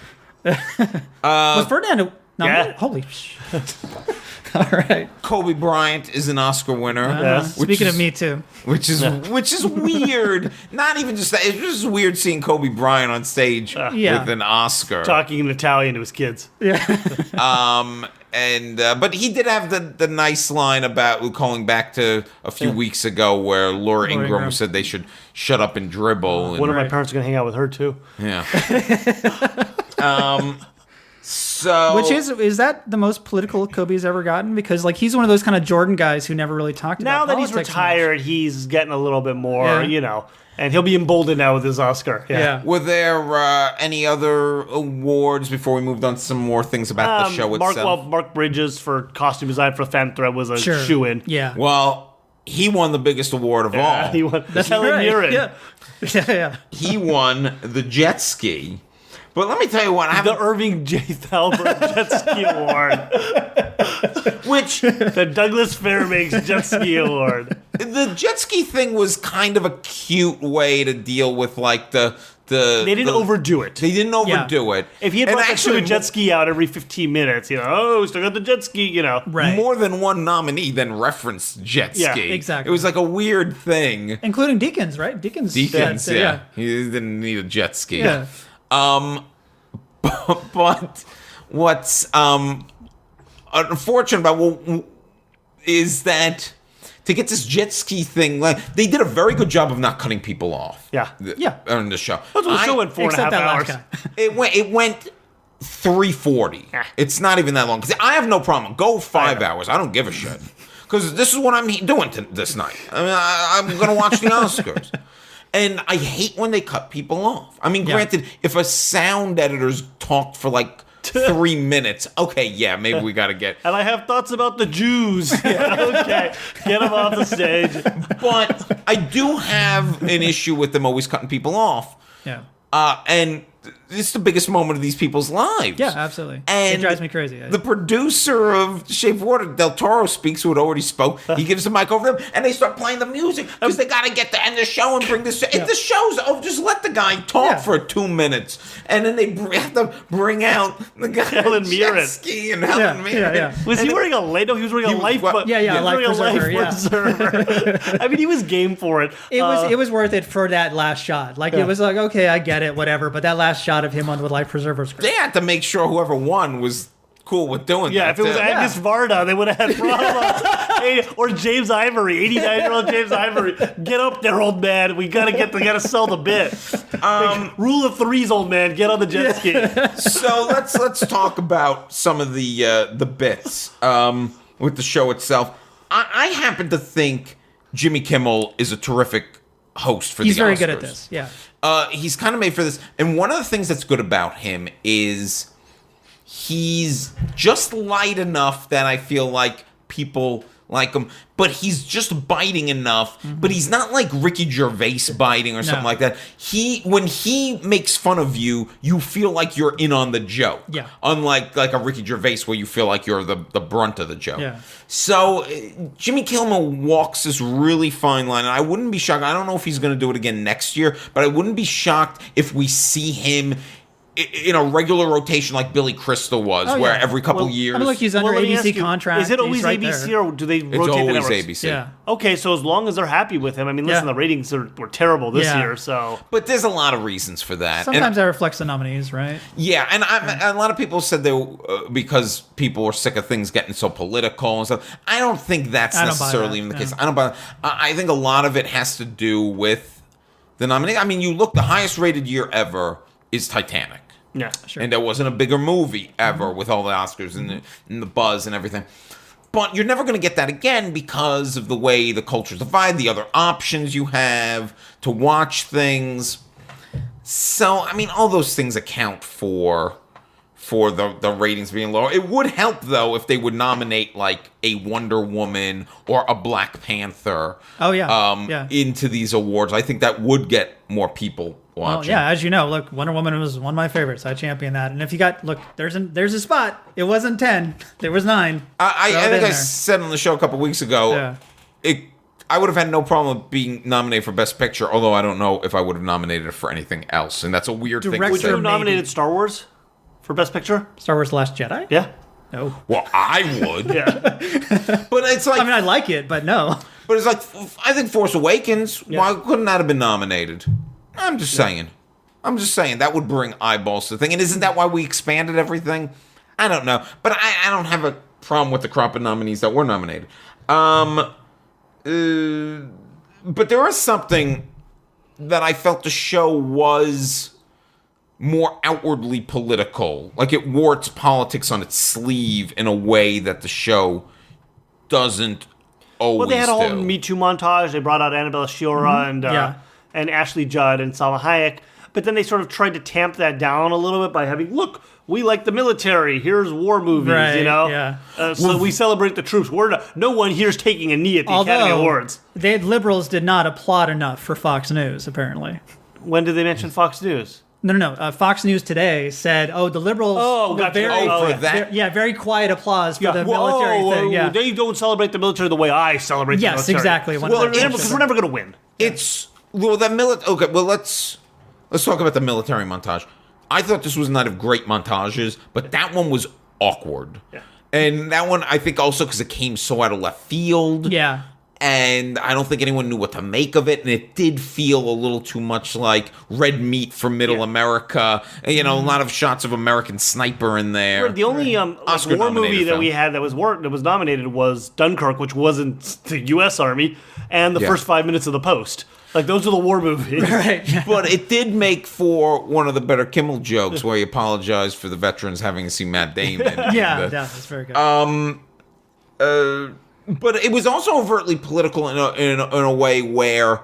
Was Ferdinand nominated? Yeah. Holy shit. All right. Kobe Bryant is an Oscar winner. Speaking of Me Too. Which is weird. Not even just that. It's just weird seeing Kobe Bryant on stage with an Oscar. Talking in Italian to his kids. Yeah. But he did have the nice line about calling back to a few weeks ago where Laura Ingraham said they should shut up and dribble. One of my parents are going to hang out with her too. Yeah. So Which is that the most political Kobe's ever gotten? Because like he's one of those kind of Jordan guys who never really talked Now about that he's politics retired, he's getting a little bit more, Yeah. and he'll be emboldened now with his Oscar. Yeah. were there any other awards before we moved on to some more things about the show itself? Mark Bridges for costume design for Phantom Thread was a Sure. shoo-in. Yeah. Well, he won the biggest award of all. He won the Helen Right. Mirren. Yeah. Yeah. He won the jet ski. But let me tell you what, The Irving J. Thalberg Jet Ski Award. The Douglas Fairbanks Jet Ski Award. The jet ski thing was kind of a cute way to deal with like the They didn't overdo it. They didn't overdo it. If he had brought the jet ski out every 15 minutes, still got the jet ski, Right. More than one nominee then referenced jet ski. Yeah, exactly. It was like a weird thing. Including Deakins, right? Deakins, yeah. He didn't need a jet ski. Yeah. But what's unfortunate about is that to get this jet ski thing, like they did a very good job of not cutting people off. Yeah. On the show. That's what the show went 4.5 Except that hours. last guy. It went 3:40. It's not even that long. 'Cause I have no problem. Go 5 hours. I don't give a shit. Because this is what I'm doing this night. I mean, I'm going to watch the Oscars. And I hate when they cut people off. I mean, granted, if a sound editor's talked for like 3 minutes. Okay, yeah, maybe we got to get. And I have thoughts about the Jews. Yeah, okay, get them off the stage. But I do have an issue with them always cutting people off. Yeah. And it's the biggest moment of these people's lives. Yeah, absolutely. And it drives me crazy. The producer of Shape of Water, Del Toro, speaks, who had already spoke. He gives the mic over them, and they start playing the music because they got to get to end the show and bring this. If the show's just let the guy talk for 2 minutes, and then they have to bring out the guy Helen Mirren. Ski and Helen Mirren. Yeah. Was he wearing a light? No, he was wearing a life. Yeah, life preserver. I mean, he was game for it. It was worth it for that last shot. Like it was like, okay, I get it, whatever. But that last shot of him on the life preserver was great. They had to make sure whoever won was cool with doing that. Yeah, if it was Agnes Varda, they would have had problems. Or James Ivory, 89-year-old James Ivory. Get up there, old man. We gotta sell the bit. Rule of threes, old man. Get on the jet ski. So let's talk about some of the bits with the show itself. I happen to think Jimmy Kimmel is a terrific host for the Oscars. He's very good at this. Yeah. He's kind of made for this. And one of the things that's good about him is he's just light enough that I feel like people like him, but he's just biting enough. Mm-hmm. But he's not like Ricky Gervais biting or something like that. When he makes fun of you, you feel like you're in on the joke. Yeah. Unlike like a Ricky Gervais where you feel like you're the brunt of the joke. Yeah. So Jimmy Kimmel walks this really fine line, and I wouldn't be shocked. I don't know if he's going to do it again next year, but I wouldn't be shocked if we see him in a regular rotation like Billy Crystal was, where every couple years. I mean, look, he's under ABC contract. Is it always right ABC there. or do they rotate it's always the networks? ABC. Yeah. Okay, so as long as they're happy with him, I mean, listen, the ratings were terrible this year, so. But there's a lot of reasons for that. Sometimes that reflects the nominees, right? Yeah, and a lot of people said because people were sick of things getting so political and stuff. I don't think that's necessarily even the case. I don't buy that. I think a lot of it has to do with the nominee. I mean, you look, the highest rated year ever is Titanic. Yeah, sure. And there wasn't a bigger movie ever with all the Oscars and the buzz and everything. But you're never going to get that again because of the way the culture's divided, the other options you have to watch things. So, I mean, all those things account for the ratings being lower. It would help, though, if they would nominate, like, a Wonder Woman or a Black Panther into these awards. I think that would get more people watching. Well, yeah, as you know, look, Wonder Woman was one of my favorites. I champion that. And if you got, look, there's a spot. It wasn't 10. There was 9. I think I said on the show a couple weeks ago, I would have had no problem being nominated for Best Picture, although I don't know if I would have nominated it for anything else. And that's a weird thing to say. Would you have nominated Star Wars for Best Picture? Star Wars The Last Jedi? Yeah. No. Well, I would. Yeah. But it's like... I mean, I like it, but no. But it's like, I think Force Awakens, why couldn't that have been nominated? I'm just saying. That would bring eyeballs to the thing. And isn't that why we expanded everything? I don't know. But I don't have a problem with the crop of nominees that were nominated. But there is something that I felt the show was more outwardly political. Like it wore its politics on its sleeve in a way that the show doesn't always Well, they had a whole do. Me Too montage. They brought out Annabella Sciorra and Ashley Judd and Salma Hayek. But then they sort of tried to tamp that down a little bit by having, look, we like the military. Here's war movies, Right, you know? yeah. So we celebrate the troops. No one here's taking a knee at the Academy Awards. Liberals did not applaud enough for Fox News, apparently. When did they mention Fox News? No. Fox News today said, the liberals... very quiet applause for the military thing. Yeah. They don't celebrate the military the way I celebrate the military. Yes, exactly. Because we're never going to win. Okay, well, let's talk about the military montage. I thought this was a night of great montages, but that one was awkward. Yeah. And that one, I think also because it came so out of left field. Yeah. And I don't think anyone knew what to make of it. And it did feel a little too much like Red Meat from Middle America. You know, a lot of shots of American Sniper in there. The only war movie that we had that was nominated was Dunkirk, which wasn't the U.S. Army, and the first 5 minutes of The Post. Like, those are the war movies. Right. But it did make for one of the better Kimmel jokes where he apologized for the veterans having to see Matt Damon. That's very good. But it was also overtly political in a way where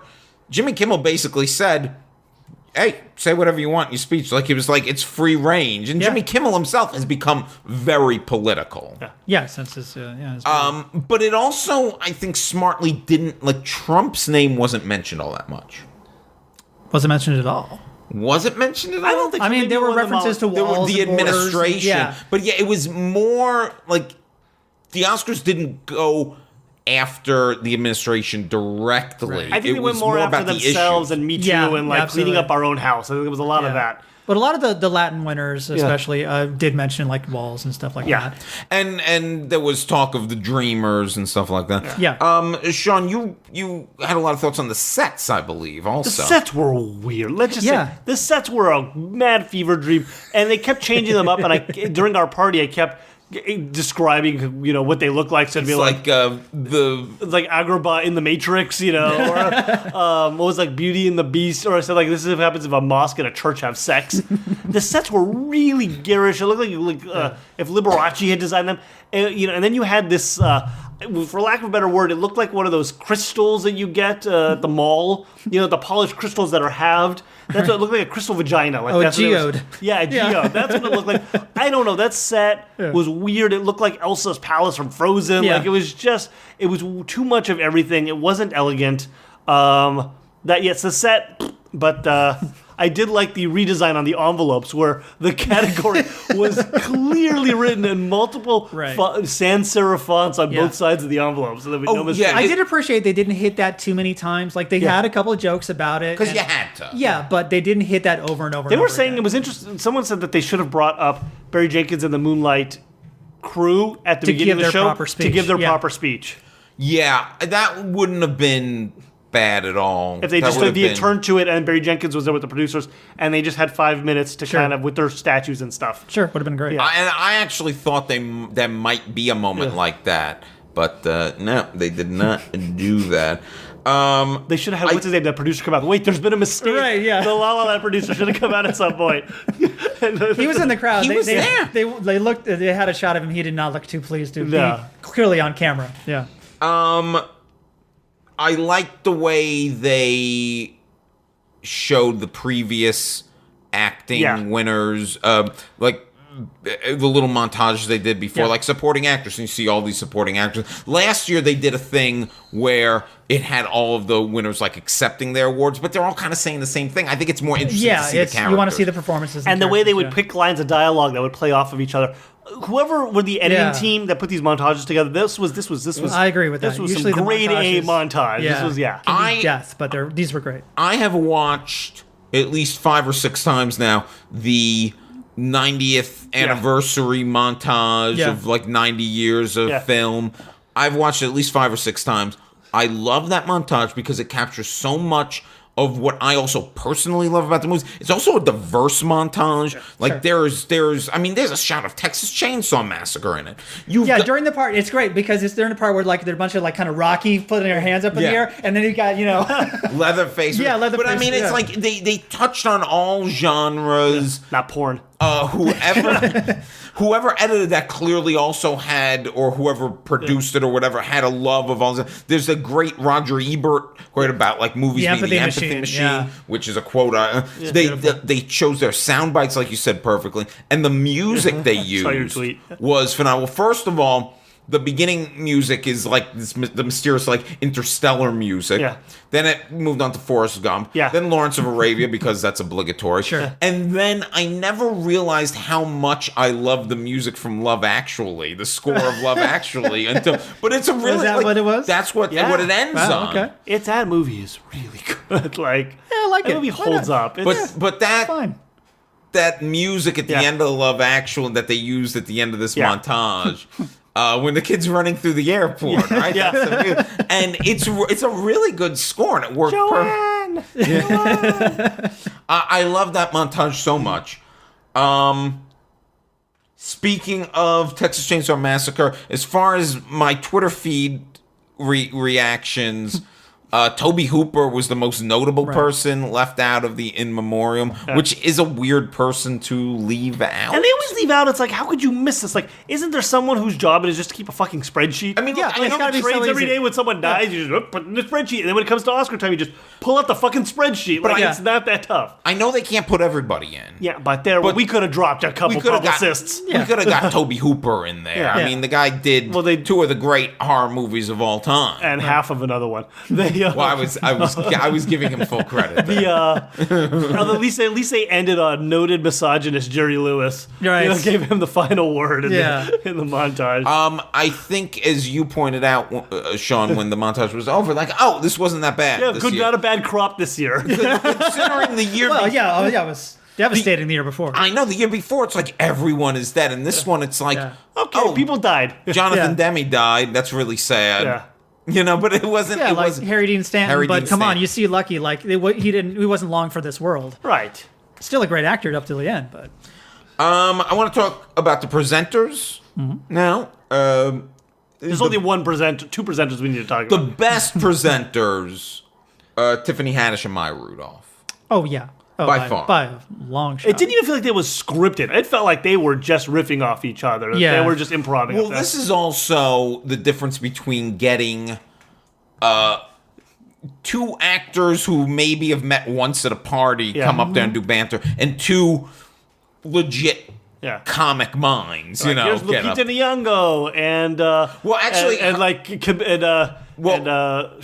Jimmy Kimmel basically said, hey, say whatever you want in your speech. Like, it was like, it's free range. And Yeah. Jimmy Kimmel himself has become very political. Yeah, since it's But it also, I think, smartly didn't, like, Trump's name wasn't mentioned all that much. wasn't mentioned at all. Was it mentioned at all? I don't think. I mean, there were references to There were walls, the and borders, administration. yeah. But yeah, it was more like the Oscars didn't go after the administration directly. I think it they went was more after about themselves the issues. and Me Too Yeah, and like absolutely. cleaning up our own house. I think there was a lot of that. But a lot of the Latin winners, especially, did mention like walls and stuff like that. And there was talk of the Dreamers and stuff like that. Yeah. Sean, you had a lot of thoughts on the sets, I believe, also. The sets were weird. Let's just Yeah. say the sets were a mad fever dream, and they kept changing them up. And during our party, I kept describing, what they look like. So it'd be It's like it's like Agrabah in the Matrix, or what was like Beauty and the Beast, or I said like this is what happens if a mosque and a church have sex. The sets were really garish. It looked like if Liberace had designed them, and then you had this. For lack of a better word, it looked like one of those crystals that you get at the mall. The polished crystals that are halved. That's what it looked like, a crystal vagina. Like, A that's what it was. geode. Yeah, a geode. That's what it looked like. I don't know. That set was weird. It looked like Elsa's palace from Frozen. Yeah. Like, it was too much of everything. It wasn't elegant. It's the set, but I did like the redesign on the envelopes where the category was clearly written in multiple sans serif fonts on both sides of the envelope. So there would be no mistake. I did appreciate they didn't hit that too many times. Like they had a couple of jokes about it. because and- you had to. Yeah, but they didn't hit that over and over. They and were over saying again. it was interesting. Someone said that they should have brought up Barry Jenkins and the Moonlight crew at the To beginning give of the their show proper to speech, give their yeah. proper speech. Yeah, that wouldn't have been bad at all. If they That just would have they been- turned to it and Barry Jenkins was there with the producers and they just had 5 minutes to kind of with their statues and stuff. Sure, would have been great. Yeah. And I actually thought there might be a moment like that, but no, they did not do that. They should have had what's his name, that producer come out. Wait, there's been a mistake. Right, yeah. The La La Land producer should have come out at some point. He was in the crowd. He was there. They looked. They had a shot of him. He did not look too pleased to No. be clearly on camera. Yeah. I liked the way they showed the previous acting winners, like the little montages they did before, like supporting actors, and you see all these supporting actors. Last year they did a thing where it had all of the winners like accepting their awards, but they're all kind of saying the same thing. I think it's more interesting to see the characters. You want to see the performances And the way they characters, would pick lines of dialogue that would play off of each other. Whoever were the editing Yeah. team that put these montages together, this was. I agree with This that. was Usually some the grade A montages- montage. This was Can be death, but these were great. I have watched at least 5 or 6 times now the 90th anniversary montage of like 90 years of film. I've watched it at least 5 or 6 times. I love that montage because it captures so much of what I also personally love about the movies. It's also a diverse montage. Like there's a shot of Texas Chainsaw Massacre in it. During the part, it's great because it's during the part where like there's a bunch of like kind of Rocky putting their hands up in the air, and then you got Leatherface. Yeah, Leatherface, But I mean, it's like they touched on all genres. not porn. Whoever edited that clearly also had, or whoever produced it or whatever, had a love of all this. There's a great Roger Ebert quote about like movies being the empathy machine, which is a quote. They chose their sound bites, like you said, perfectly, and the music they Saw your used tweet. was phenomenal. First of all, the beginning music is like the mysterious like interstellar music. Yeah. Then it moved on to Forrest Gump. Yeah. Then Lawrence of Arabia because that's obligatory. Sure. And then I never realized how much I love the music from Love Actually, the score of Love Actually, but it's a really that what it was? That's what it ends Wow, on. okay. That movie is really good. Like, I like that it. movie Why holds not? up. But that Fine. that music at the end of Love Actually that they used at the end of this montage. When the kid's running through the airport, right? That's the music. And it's a really good score, and it worked perfect. I love that montage so much. Speaking of Texas Chainsaw Massacre, as far as my Twitter feed reactions, Toby Hooper was the most notable person left out of the In Memoriam, which is a weird person to leave out. And they always leave out, it's like, how could you miss this? Like, isn't there someone whose job it is just to keep a fucking spreadsheet? I mean, look, I it's know gotta be trades so every easy. day when someone dies, you just put in the spreadsheet. And then when it comes to Oscar time, you just pull out the fucking spreadsheet. Like, it's not that tough. I know they can't put everybody in. Yeah, but we could have dropped a couple publicists. We could have got Toby Hooper in there. I mean, the guy did two of the great horror movies of all time. And half of another one. Well, I was giving him full credit. At least they ended on noted misogynist Jerry Lewis. Right. Gave him the final word in the montage. I think, as you pointed out, Sean, when the montage was over, like, this wasn't that bad. Yeah, not a bad crop this year. Considering the year. Well, it was devastating the year before. I know the year before, it's like everyone is dead, and this one, it's like, people died. Jonathan Demme died. That's really sad. Yeah. But it wasn't. Yeah, it like wasn't Harry Dean Stanton. Harry But Dean come on, Stanton. you see Lucky. Like he wasn't long for this world. Right. Still a great actor up to the end, but I want to talk about the presenters now. There's only two presenters we need to talk The about. best presenters, Tiffany Haddish and Maya Rudolph. oh yeah, By far. by a long shot. It didn't even feel like it was scripted. It felt like they were just riffing off each other. Yeah. They were just improvising. Well, this is also the difference between getting two actors who maybe have met once at a party come up there and do banter, and two legit comic minds. Here's Lupita Nyong'o and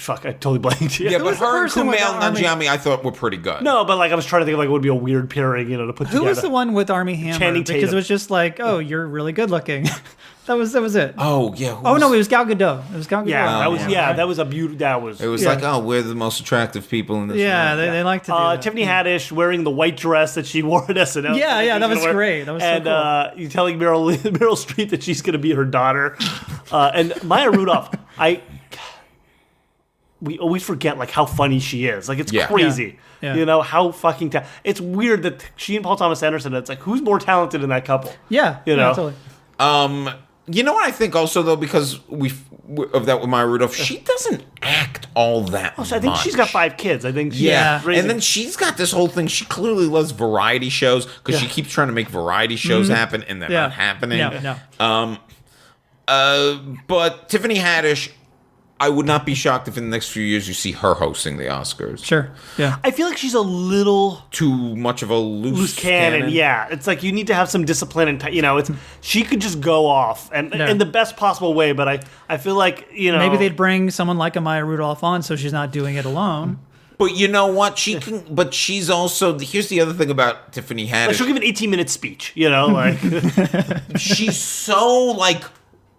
fuck, I totally blanked. Yeah, but was the her and person with Kumail the army? Nanjiani I thought were pretty good. No, but I was trying to think of what would be a weird pairing, to put together. Who was the one with Armie Hammer? Channing because Tatum. it was just like, you're really good looking. that was it. Oh yeah. Oh no, it was Gal Gadot. It was Gal Gadot. That was a beauty. That was. It was like, we're the most attractive people in this. Yeah, room. they like to do that. Tiffany Haddish wearing the white dress that she wore at SNL. Yeah, that was great. That was so cool. You telling Meryl Streep that she's going to be her daughter, and Maya Rudolph. We always forget how funny she is. It's crazy. Yeah. How fucking it's weird that she and Paul Thomas Anderson. It's like, who's more talented in that couple? Yeah, totally. You know what I think also though, because of that with Maya Rudolph, she doesn't act all that much. I think she's got 5 kids. I think and then she's got this whole thing. She clearly loves variety shows because she keeps trying to make variety shows happen, and they're not happening. No. But Tiffany Haddish, I would not be shocked if in the next few years you see her hosting the Oscars. Sure. Yeah. I feel like she's a little too much of a loose cannon. Yeah, it's like you need to have some discipline, and she could just go off and in the best possible way. But I feel like maybe they'd bring someone like a Maya Rudolph on, so she's not doing it alone. But you know what? She can. But she's also. Here's the other thing about Tiffany Haddish. She'll give an 18-minute speech. She's so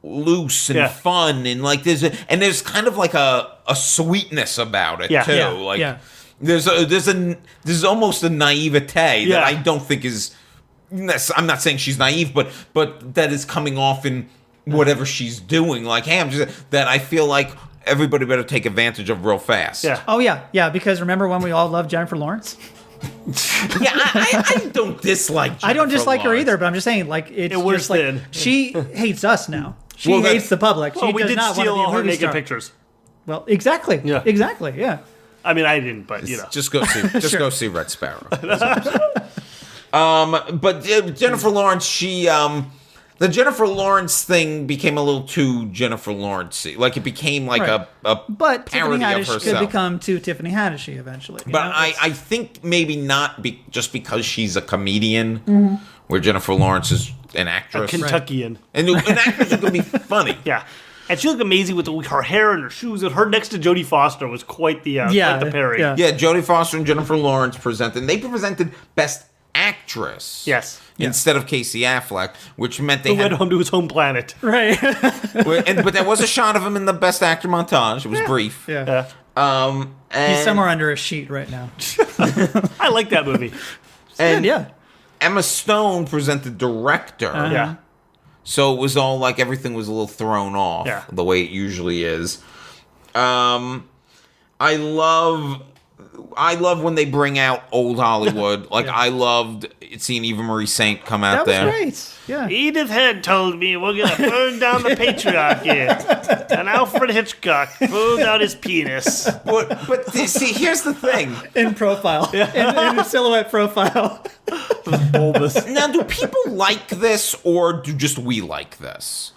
loose and fun, and there's kind of a sweetness about it too. There's almost a naivete that I don't think is. I'm not saying she's naive, but that is coming off in whatever she's doing. That I feel like everybody better take advantage of real fast. Yeah. Oh yeah. Because remember when we all loved Jennifer Lawrence? I don't dislike. I don't dislike her Lawrence. either, but I'm just saying, it's worse just than. She hates us now. She Well, hates the public. She we does did not steal want to be a all her movie naked star. pictures. Well, exactly. Yeah. Exactly. Yeah. I mean, I didn't, but Just go see. Go see Red Sparrow. But Jennifer Lawrence, the Jennifer Lawrence thing became a little too Jennifer Lawrence-y. It became a But Tiffany parody of Haddish herself. could become too Tiffany Haddishy eventually. But I think maybe not just because she's a comedian, where Jennifer Lawrence is an actress. Kentuckian. And an actress who can be funny. Yeah. And she looked amazing with her hair and her shoes. And her next to Jodie Foster was quite the pairing. Yeah. Yeah, Jodie Foster and Jennifer Lawrence presented. And they presented Best Actress. Yes. Instead of Casey Affleck, which meant they Who went home to his home planet. Right. But there was a shot of him in the Best Actor montage. It was brief. Yeah. And He's somewhere under a sheet right now. I like that movie. And Yeah. Emma Stone presented Director. Yeah. So it was all everything was a little thrown off Yeah. the way it usually is. I love I love when they bring out old Hollywood. Like, I loved seeing Eva Marie Saint come out there. That was great. Yeah. Edith Head told me we're going to burn down the patriarchy. And Alfred Hitchcock pulled out his penis. But see, here's the thing. In profile. In a silhouette profile. Bulbous. Now, do people like this, or do just we like this?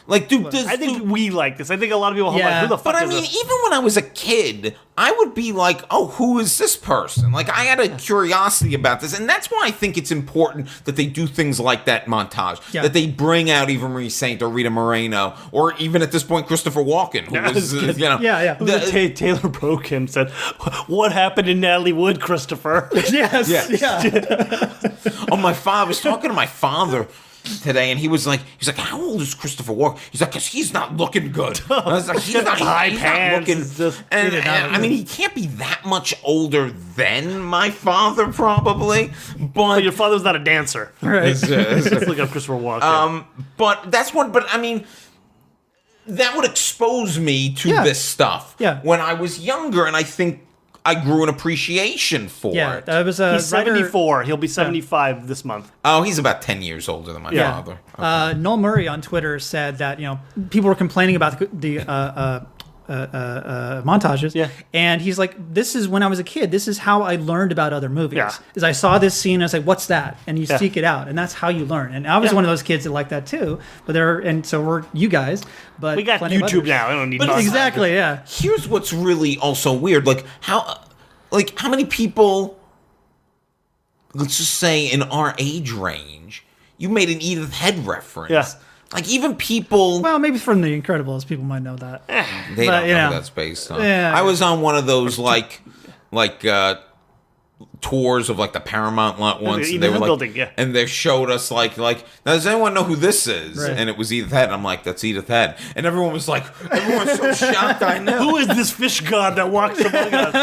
Like, I think we like this. I think a lot of people are like, who the fuck But I is mean, this? even when I was a kid, I would be like, oh, who is this person? Like, I had a curiosity about this. And that's why I think it's important that they do things like that montage. Yeah. That they bring out Eva Marie Saint or Rita Moreno, or even at this point, Christopher Walken, who was, you know. Yeah. Taylor Broken said, what happened in Natalie Wood, Christopher? Yes. Yeah. Oh, my father, I was talking to my father today, and he's like, how old is Christopher Walken? He's like, because he's not looking good. I was like, he's not looking. And I mean, he can't be that much older than my father, probably. But Your father was not a dancer. Right. Let's look up Christopher Walken. But that's one. But I mean, that would expose me to this stuff. Yeah. When I was younger, and I think I grew an appreciation for it. That was a He's 74. He'll be 75 this month. Oh, he's about 10 years older than my father. Okay. Noel Murray on Twitter said that people were complaining about the montages. Yeah. And he's like, this is when I was a kid. This is how I learned about other movies. Yeah. Is I saw this scene, I was like, what's that? And you seek it out, and that's how you learn. And I was one of those kids that like that too. But so we're you guys. But We got plenty of YouTube others. now. I don't need But montages. Exactly. Yeah. Here's what's really also weird. Like how many people, let's just say in our age range, you made an Edith Head reference. Yeah. Like even people, Well, maybe from The Incredibles, people might know that. they but, don't you know know. what that's based on. Yeah. I was on one of those like tours of like the Paramount lot once, The and they were Edith like, building, yeah. and they showed us like, now does anyone know who this is? Right. And it was Edith Head. And I'm like, that's Edith Head, and everyone was so shocked. I know. Who is this fish god that walks among us?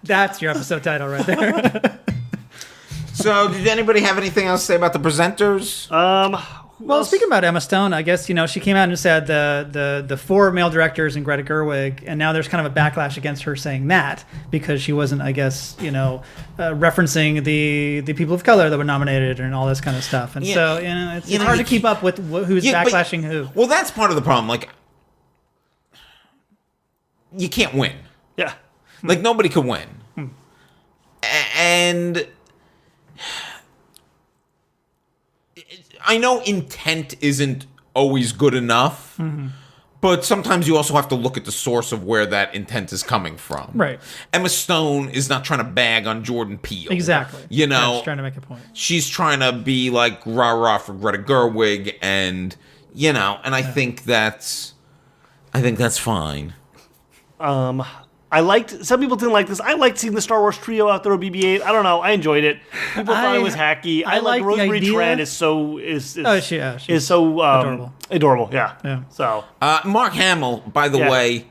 That's your episode title right there. So, did anybody have anything else to say about the presenters? Well, speaking about Emma Stone, I guess she came out and said the 4 male directors and Greta Gerwig, and now there's kind of a backlash against her saying that because she wasn't, I guess, referencing the people of color that were nominated and all this kind of stuff. And so it's hard to keep up with who's backlashing who. Well, that's part of the problem. Like, you can't win. Yeah. Like, nobody can win. And I know intent isn't always good enough, but sometimes you also have to look at the source of where that intent is coming from. Right. Emma Stone is not trying to bag on Jordan Peele. Exactly. She's trying to make a point. She's trying to be like rah-rah for Greta Gerwig, and I think that's fine. Some people didn't like this. I liked seeing the Star Wars trio out there with BB-8. I don't know. I enjoyed it. People thought it was hacky. I like like the Rosemary idea. Trent is so she's so adorable. Adorable, yeah. Yeah. So Mark Hamill, by the way,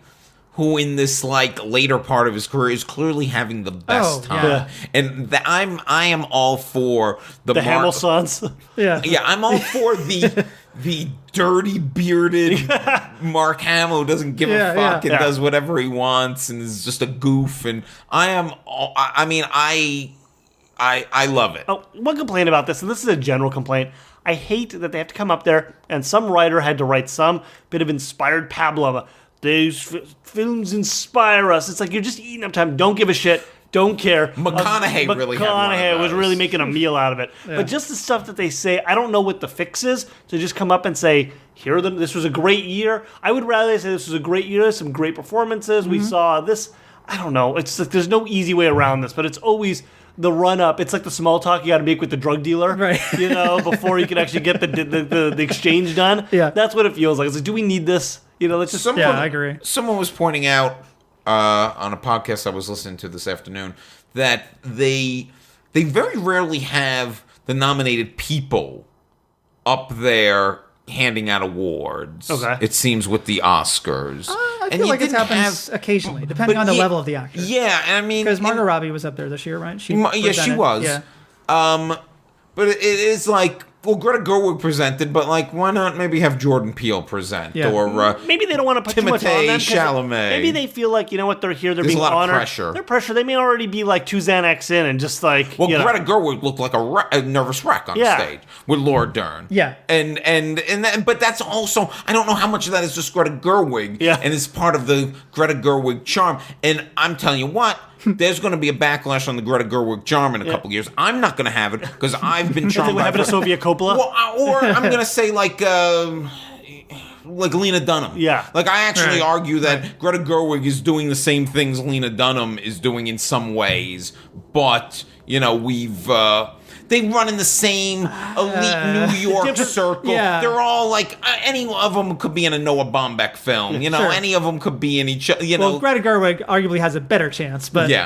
who in this later part of his career is clearly having the best time, yeah. and I am all for the Hamill sons. Yeah. Yeah, I'm all for the dirty bearded Mark Hamill who doesn't give a fuck and does whatever he wants and is just a goof, and I love it. Oh, one complaint about this, and this is a general complaint. I hate that they have to come up there and some writer had to write some bit of inspired pablum. These films inspire us. It's like you're just eating up time. Don't give a shit. Don't care. McConaughey really had one of McConaughey was those. really making a meal out of it. Yeah. But just the stuff that they say, I don't know what the fix is. To just come up and say, this was a great year. I would rather say this was a great year. Some great performances. We saw this. I don't know. It's like there's no easy way around this. But it's always the run up. It's like the small talk you got to make with the drug dealer, right? Before you can actually get the exchange done. Yeah, that's what it feels like. It's like, do we need this? Let's just. I agree. Someone was pointing out on a podcast I was listening to this afternoon that they very rarely have the nominated people up there handing out awards. Okay. It seems with the Oscars. I feel like it happens occasionally, depending on the level of the actor. Yeah, I mean, because Margot Robbie was up there this year, right? She was. Yeah. But it is like well, Greta Gerwig presented, but like, why not maybe have Jordan Peele present or maybe they don't want to put too much on them. Chalamet. Maybe they feel like you know what they're here. They're There's being a lot honored. of pressure. They're pressure. They may already be like 2 Xanax in and just like. Well, Greta Gerwig looked like a nervous wreck on stage with Laura Dern. Yeah, but that's also I don't know how much of that is just Greta Gerwig. Yeah, and it's part of the Greta Gerwig charm. And I'm telling you what. There's going to be a backlash on the Greta Gerwig charm in a couple years. I'm not going to have it because I've been charmed by a Sofia Coppola. Well, or I'm going to say like Lena Dunham. Yeah. Like I actually argue that Greta Gerwig is doing the same things Lena Dunham is doing in some ways, but we've. They run in the same elite New York circle. Yeah. They're all like any of them could be in a Noah Baumbach film. Sure. Any of them could be in each. Well, Greta Gerwig arguably has a better chance, but yeah.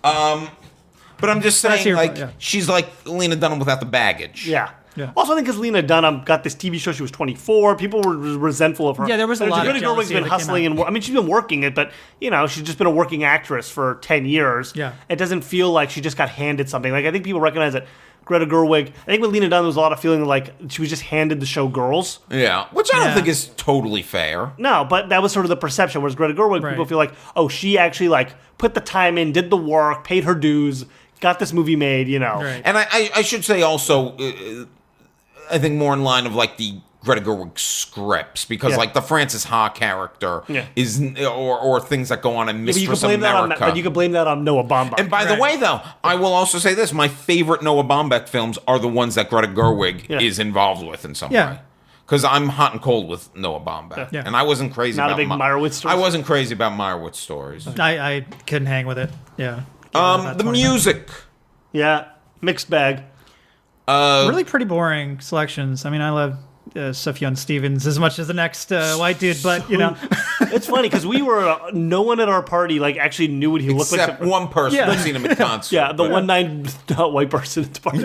But I'm just saying, point, she's like Lena Dunham without the baggage. Yeah. Yeah. Also, I think because Lena Dunham got this TV show, she was 24. People were resentful of her. Yeah, there was a lot of Greta Gerwig's jealousy been that hustling, came out. and she's been working it, but she's just been a working actress for 10 years. Yeah. It doesn't feel like she just got handed something. Like I think people recognize that Greta Gerwig. I think with Lena Dunham, there was a lot of feeling like she was just handed the show Girls. Yeah, which I don't think is totally fair. No, but that was sort of the perception. Whereas Greta Gerwig, people feel like, oh, she actually like put the time in, did the work, paid her dues, got this movie made. Right. And I should say also. I think more in line of like the Greta Gerwig scripts because like the Frances Ha character is or things that go on in Mistress America. But you can blame that on Noah Baumbach. And by the way, though, I will also say this: my favorite Noah Baumbach films are the ones that Greta Gerwig is involved with in some way. Because I'm hot and cold with Noah Baumbach, and I wasn't crazy Not about a big Meyerowitz stories. I wasn't crazy about Meyerowitz stories. I couldn't hang with it. Yeah. The music, mixed bag. Really pretty boring selections. I mean, I love Sufjan Stevens as much as the next white dude, but It's funny because no one at our party like actually knew what he looked like. Except one person who'd seen him in concert. Yeah, the one white person at the party.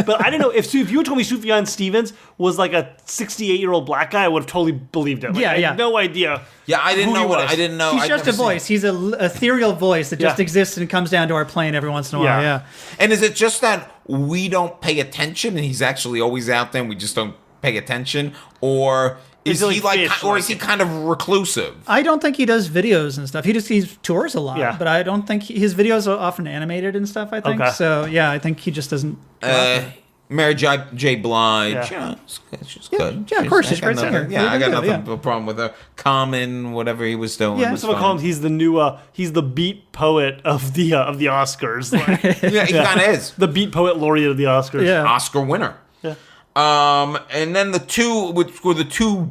But I don't know if you had told me Sufjan Stevens was like a 68-year-old black guy, I would have totally believed it. Like, I had no idea. Yeah, I didn't know what I didn't know. He's just a voice. He's an ethereal voice that just exists and comes down to our plane every once in a while. Yeah. And is it just that we don't pay attention and he's actually always out there and we just don't pay attention? Or is he is he kind of reclusive? I don't think he does videos and stuff. He tours a lot, but I don't think his videos are often animated and stuff, I think. Okay. So, I think he just doesn't... Mary J. Blige, she's good. Yeah, of course, she's a great singer. Yeah, I got nothing problem with her. Common, whatever he was doing. Yeah, someone call him. He's the new. He's the beat poet of the Oscars. Yeah, he kind of is the beat poet laureate of the Oscars. Yeah, Oscar winner. Yeah. And then the two, which were the two,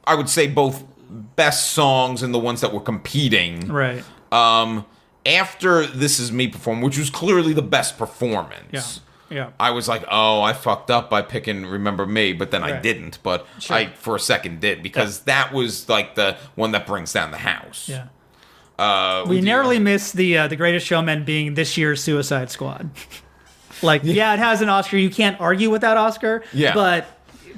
I would say both best songs and the ones that were competing. Right. After This Is Me perform, which was clearly the best performance. Yeah. Yeah. I was like, oh, I fucked up by picking Remember Me, but then I didn't. But I, for a second, did because that was like the one that brings down the house. Yeah. We narrowly missed the Greatest Showman being this year's Suicide Squad. Like, it has an Oscar. You can't argue with that Oscar. Yeah. But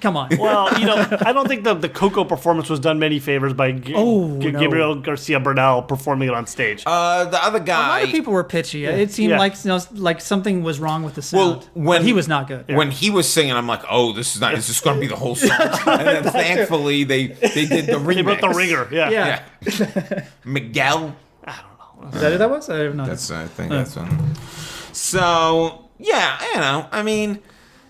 come on. Well, I don't think the Coco performance was done many favors by Gabriel Garcia Bernal performing it on stage. The other guy. A lot of people were pitchy. It seemed like something was wrong with the sound. Well, he was not good. When he was singing, I'm like, oh, this is not. Is this going to be the whole song? And then thankfully they did the remix. They wrote the ringer. Yeah. Miguel. I don't know. Is that who that was? I have no. I think that's one. So I mean.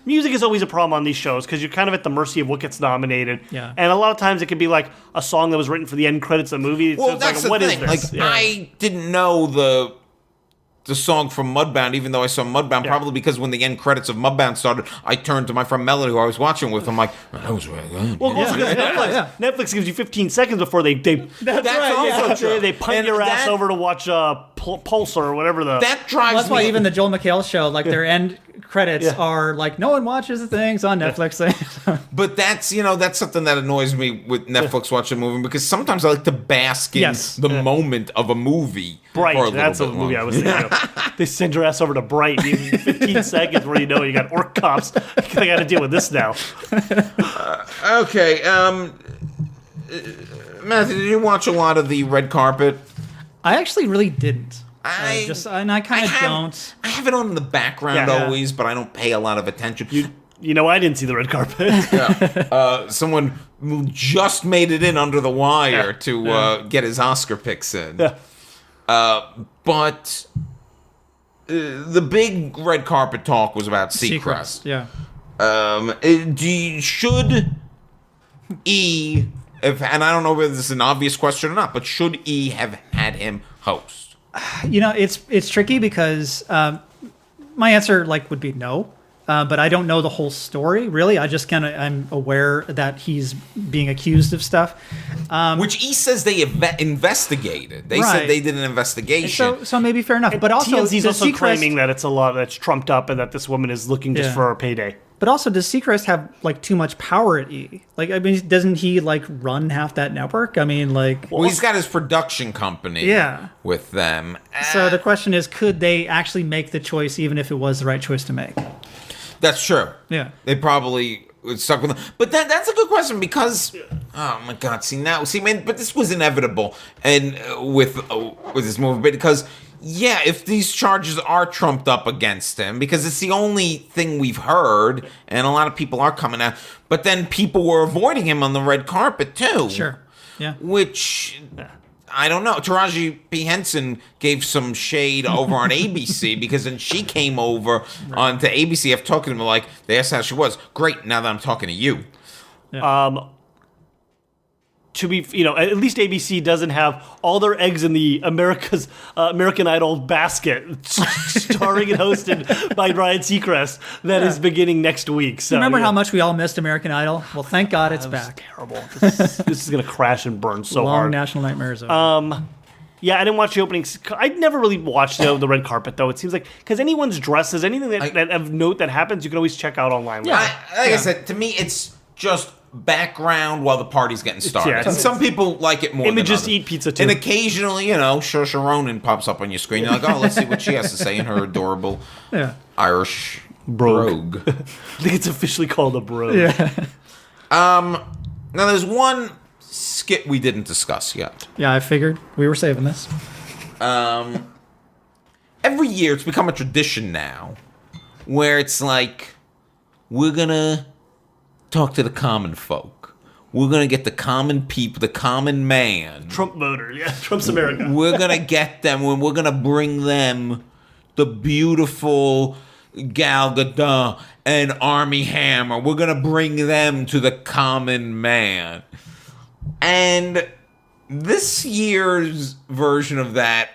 Music is always a problem on these shows because you're kind of at the mercy of what gets nominated. Yeah. And a lot of times it could be like a song that was written for the end credits of the movie. Well, so it's that's like, the what thing. is this? I didn't know the song from Mudbound, even though I saw Mudbound, probably because when the end credits of Mudbound started, I turned to my friend Melody, who I was watching with. I'm like, that was really good. Well, also because Netflix gives you 15 seconds before they that's also true. They punt your ass over to watch Pulsar or whatever that drives me. That's why even the Joel McHale show, like their end credits are like, no one watches the things on Netflix. But that's something that annoys me with Netflix watching a movie because sometimes I like to bask in the moment of a movie. Bright, that's a movie I was thinking of. They send your ass over to Bright. 15 seconds where you got orc cops. I got to deal with this now. Okay, Matthew, did you watch a lot of the red carpet? I actually really didn't. I kind of don't. I have it on in the background always, but I don't pay a lot of attention. You know, I didn't see the red carpet. Someone just made it in under the wire to get his Oscar picks in. Yeah. But the big red carpet talk was about Seacrest. Yeah. Should E, and I don't know whether this is an obvious question or not, but should E have had him host? You know, it's tricky because my answer would be no. But I don't know the whole story, really. I'm aware that he's being accused of stuff. Which E says they investigated. They said they did an investigation. So maybe fair enough. But also, TMZ's also claiming that it's a lot that's trumped up and that this woman is looking just for a payday. But also, does Seacrest have too much power at E? Doesn't he run half that network? Well, he's got his production company. With them. So the question is, could they actually make the choice, even if it was the right choice to make? That's true. Yeah. They probably stuck with them. But that's a good question because, oh my God, but this was inevitable and with this movie because, if these charges are trumped up against him, because it's the only thing we've heard and a lot of people are coming out, but then people were avoiding him on the red carpet too. Sure. Yeah. Which... I don't know. Taraji P. Henson gave some shade over on ABC because then she came over onto ABC after talking to me they asked how she was. Great, now that I'm talking to you. Yeah. To be, at least ABC doesn't have all their eggs in the American Idol basket, starring and hosted by Ryan Seacrest, that is beginning next week. So remember how much we all missed American Idol? Well, thank God it's back. Terrible. This is going to crash and burn so hard. Long national nightmares. Yeah, I didn't watch the opening. I never really watched the red carpet, though. It seems because anyone's dresses, anything that of note that happens, you can always check out online. Yeah, I said, to me, it's just background while the party's getting started. And some people like it more Images than to eat pizza, too. And occasionally, Saoirse Ronan pops up on your screen. You're like, oh, let's see what she has to say in her adorable Irish brogue. I think it's officially called a brogue. Yeah. Now, there's one skit we didn't discuss yet. Yeah, I figured we were saving this. Every year, it's become a tradition now where it's we're going to talk to the common folk. We're going to get the common people, the common man. Trump voter, Trump's America. We're going to get them, and we're going to bring them the beautiful Gal Gadot and Armie Hammer. We're going to bring them to the common man. And this year's version of that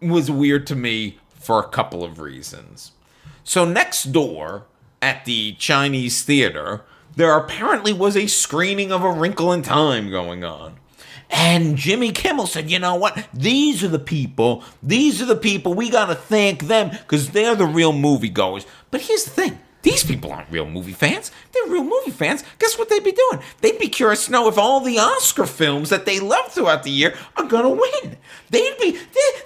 was weird to me for a couple of reasons. So next door at the Chinese theater, there apparently was a screening of A Wrinkle in Time going on. And Jimmy Kimmel said, you know what? These are the people. We got to thank them because they're the real moviegoers. But here's the thing. These people aren't real movie fans. They're real movie fans. Guess what they'd be doing? They'd be curious to know if all the Oscar films that they love throughout the year are going to win.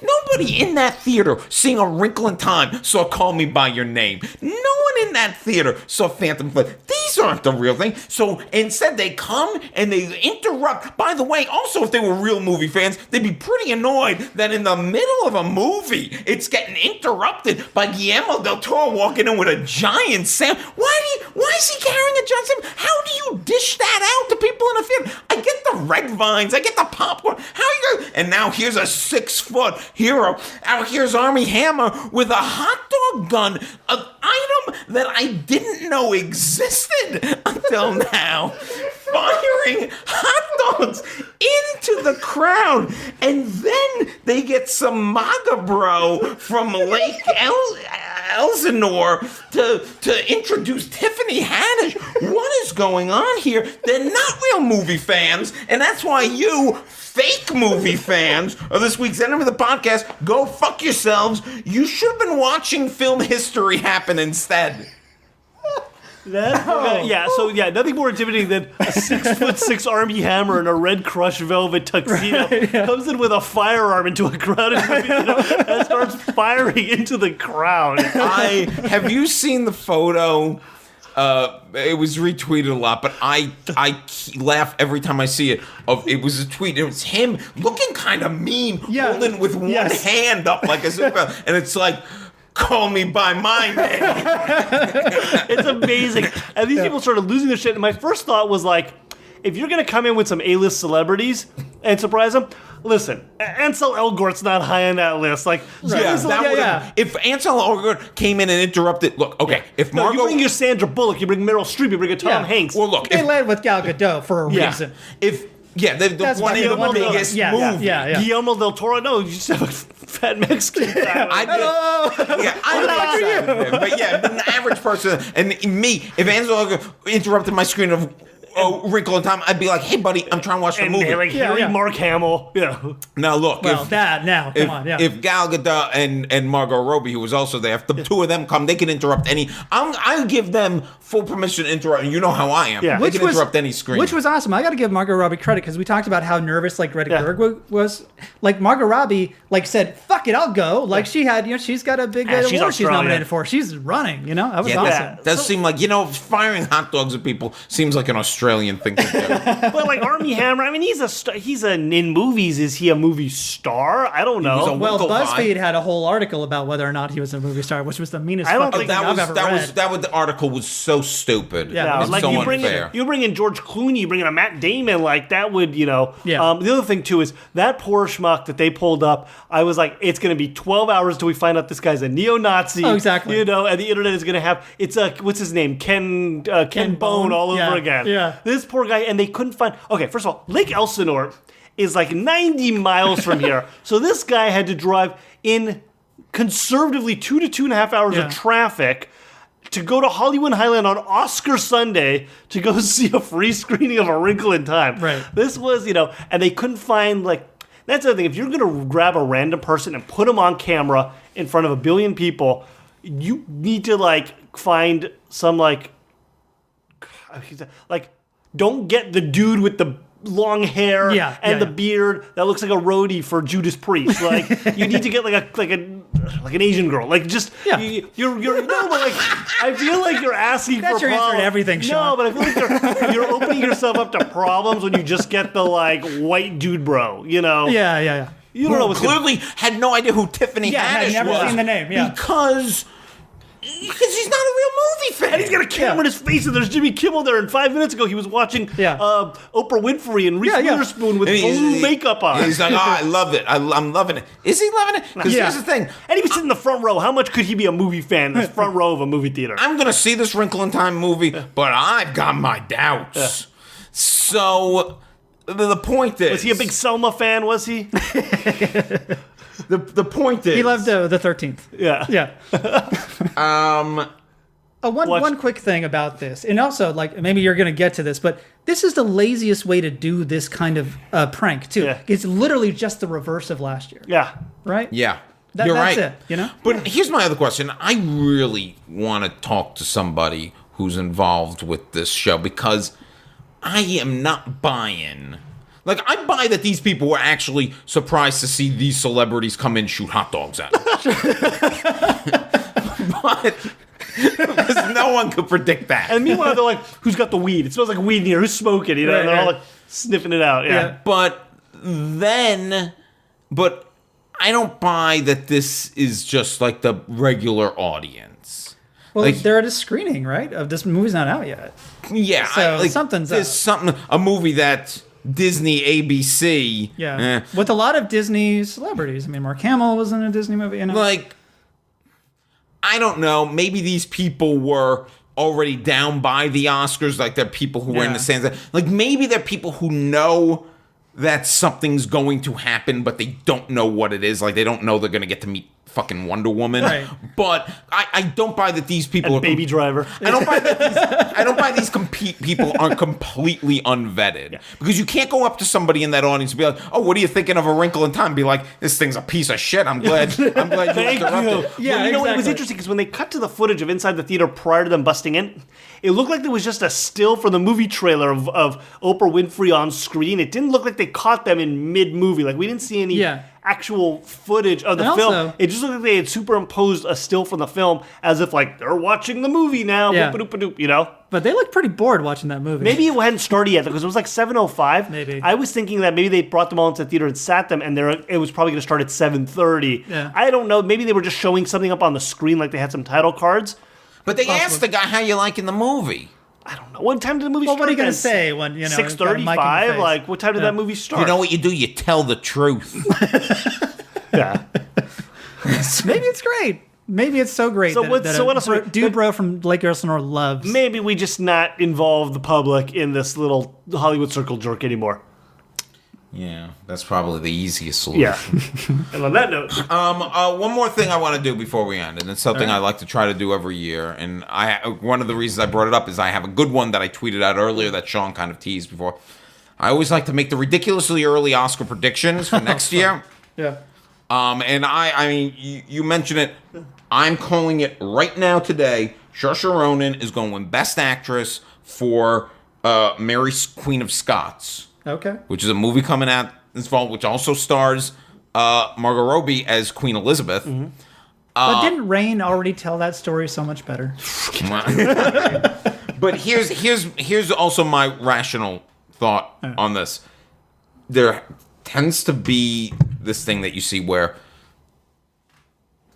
Nobody in that theater seeing A Wrinkle in Time saw Call Me By Your Name. No one in that theater saw Phantom Thread. These aren't the real thing. So instead they come and they interrupt. By the way, also if they were real movie fans, they'd be pretty annoyed that in the middle of a movie, it's getting interrupted by Guillermo del Toro walking in with a giant Sam. Why is he carrying a giant Sam? How do you dish that out to people in a theater? I get the red vines. I get the popcorn. How are you going? And now here's a 6-foot hero. Now here's Armie Hammer with a hot dog gun, an item that I didn't know existed until now, firing hot dogs into the crowd. And then they get some MAGA bro from Lake Elsinore to introduce Tiffany Haddish. What is going on here? They're not real movie fans, and that's why you fake movie fans of this week's Enemy of the Podcast, go fuck yourselves. You should have been watching film history happen instead. Nothing more intimidating than a 6'6" Armie Hammer in a red crushed velvet tuxedo comes in with a firearm into a crowded and starts firing into the crowd. Have you seen the photo It was retweeted a lot, but I laugh every time I see it. It was a tweet. It was him looking kind of mean, holding with one hand up like a superhero, and it's like, call me by my name. It's amazing. And these people started losing their shit. And my first thought was like, if you're going to come in with some A-list celebrities and surprise them, listen, Ansel Elgort's not high on that list. Like, If Ansel Elgort came in and interrupted, look, okay, if Margot, you bring your Sandra Bullock, you bring Meryl Streep, you bring a Tom Hanks. Well, look, They led with Gal Gadot for a reason. The one of the biggest movie. Guillermo del Toro, no, you just have a fat Mexican guy. But the average person, and me, if Ansel Elgort interrupted my screen of Wrinkle in Time, I'd be like, hey, buddy, I'm trying to watch the movie. Like Harry Mark Hamill. Yeah. Now, look. Well, if Gal Gadot and Margot Robbie, who was also there, if the two of them come, they can interrupt any. I'll give them full permission to interrupt. And you know how I am. Yeah. They can interrupt any screen. Which was awesome. I got to give Margot Robbie credit because we talked about how nervous Greta Gerwig was. Like Margot Robbie, said, "Fuck it, I'll go." Like she had, she's got a big award she's nominated for. She's running. That was awesome. That does seem like firing hot dogs at people seems like an Australian thing to do. But like Armie Hammer, I mean, he's in movies. Is he a movie star? I don't know. Well, BuzzFeed had a whole article about whether or not he was a movie star, which was the meanest fucking thing I've ever read. The article was so stupid. Yeah, it's so unfair. You bring in George Clooney, you bring in a Matt Damon, like that would, The other thing too is that poor schmuck that they pulled up. I was like, it's going to be 12 hours till we find out this guy's a neo-Nazi. Oh, exactly. And the internet is going to have what's his name, Ken Bone all over again. Yeah. This poor guy, and they couldn't find. Okay, first of all, Lake Elsinore is like 90 miles from here, so this guy had to drive in conservatively 2 to 2.5 hours of traffic to go to Hollywood Highland on Oscar Sunday to go see a free screening of A Wrinkle in Time. Right. This was, and they couldn't find, that's the other thing. If you're going to grab a random person and put them on camera in front of a billion people, you need to, find some, don't get the dude with the long hair and the beard that looks like a roadie for Judas Priest. You need to get like an Asian girl. I feel like you're asking That's for your answer to everything, Sean. No, but I feel like you're opening yourself up to problems when you just get the white dude bro. Yeah. You don't know what's clearly had no idea who Tiffany Haddish was. had never seen the name. Yeah, because he's not a real movie fan. And he's got a camera in his face, and there's Jimmy Kimmel there. And 5 minutes ago, he was watching Oprah Winfrey and Reese Witherspoon with blue makeup on. He's like, I love it. I'm loving it. Is he loving it? Because here's the thing. And he was sitting in the front row. How much could he be a movie fan in the front row of a movie theater? I'm going to see this Wrinkle in Time movie, but I've got my doubts. So the point is... Was he a big Selma fan, was he? The point is... He loved the 13th. Yeah. One quick thing about this, and also, maybe you're going to get to this, but this is the laziest way to do this kind of prank, too. Yeah. It's literally just the reverse of last year. Yeah. Right? Yeah. You're right. That's it, But here's my other question. I really want to talk to somebody who's involved with this show, because I am not buying... I buy that these people were actually surprised to see these celebrities come in and shoot hot dogs at them. But because no one could predict that. And meanwhile, they're like, who's got the weed? It smells like weed in here. Who's smoking? And they're all sniffing it out. Yeah. But I don't buy that this is just the regular audience. Well, they're at a screening, right? Of this movie's not out yet. Yeah. So something's up. A movie that Disney, ABC. Yeah. With a lot of Disney celebrities. I mean, Mark Hamill was in a Disney movie. I don't know. Maybe these people were already down by the Oscars. They're people who were in the stands. Maybe they're people who know that something's going to happen, but they don't know what it is. They don't know they're going to get to meet fucking Wonder Woman. Right. But I don't buy that these people and are... Baby Driver. I don't buy these people are completely unvetted. Yeah. Because you can't go up to somebody in that audience and be like, oh, what are you thinking of A Wrinkle in Time? Be like, this thing's a piece of shit. I'm glad you interrupted. Yeah, it was interesting because when they cut to the footage of inside the theater prior to them busting in, it looked like there was just a still from the movie trailer of Oprah Winfrey on screen. It didn't look like they caught them in mid-movie. We didn't see any actual footage of the And film. also- It just looked like they had superimposed a still from the film as if like they're watching the movie now. Yeah. Boop-a-doop-a-doop, you know? But they look pretty bored watching that movie. Maybe it hadn't started yet because it was like 7:05. Maybe. I was thinking that maybe they brought them all into the theater and sat them, and it was probably going to start at 7:30. Yeah. I don't know. Maybe they were just showing something up on the screen, like they had some title cards. But they asked the guy how you like in the movie. I don't know. What time did the movie Well, start? what are you going to guys? say when, you know, you've got a mic in your 6:35? face? Like, what time did that movie start? You know what you do? You tell the truth. Yeah. Maybe it's great. Maybe it's so great So that, what- that so a what else are we- dude bro from Lake Elsinore loves. Maybe we just not involve the public in this little Hollywood circle jerk anymore. Yeah, that's probably the easiest solution. Yeah. And on that note, One more thing I want to do before we end, and it's something I like to try to do every year. And one of the reasons I brought it up is I have a good one that I tweeted out earlier that Sean kind of teased before. I always like to make the ridiculously early Oscar predictions for next year. Yeah. And I mean, you mentioned it. I'm calling it right now today. Saoirse Ronan is going to win Best Actress for Mary, Queen of Scots. Okay. Which is a movie coming out this fall, which also stars Margot Robbie as Queen Elizabeth. Mm-hmm. But didn't Rain already tell that story so much better? But here's also my rational thought on this. There tends to be this thing that you see where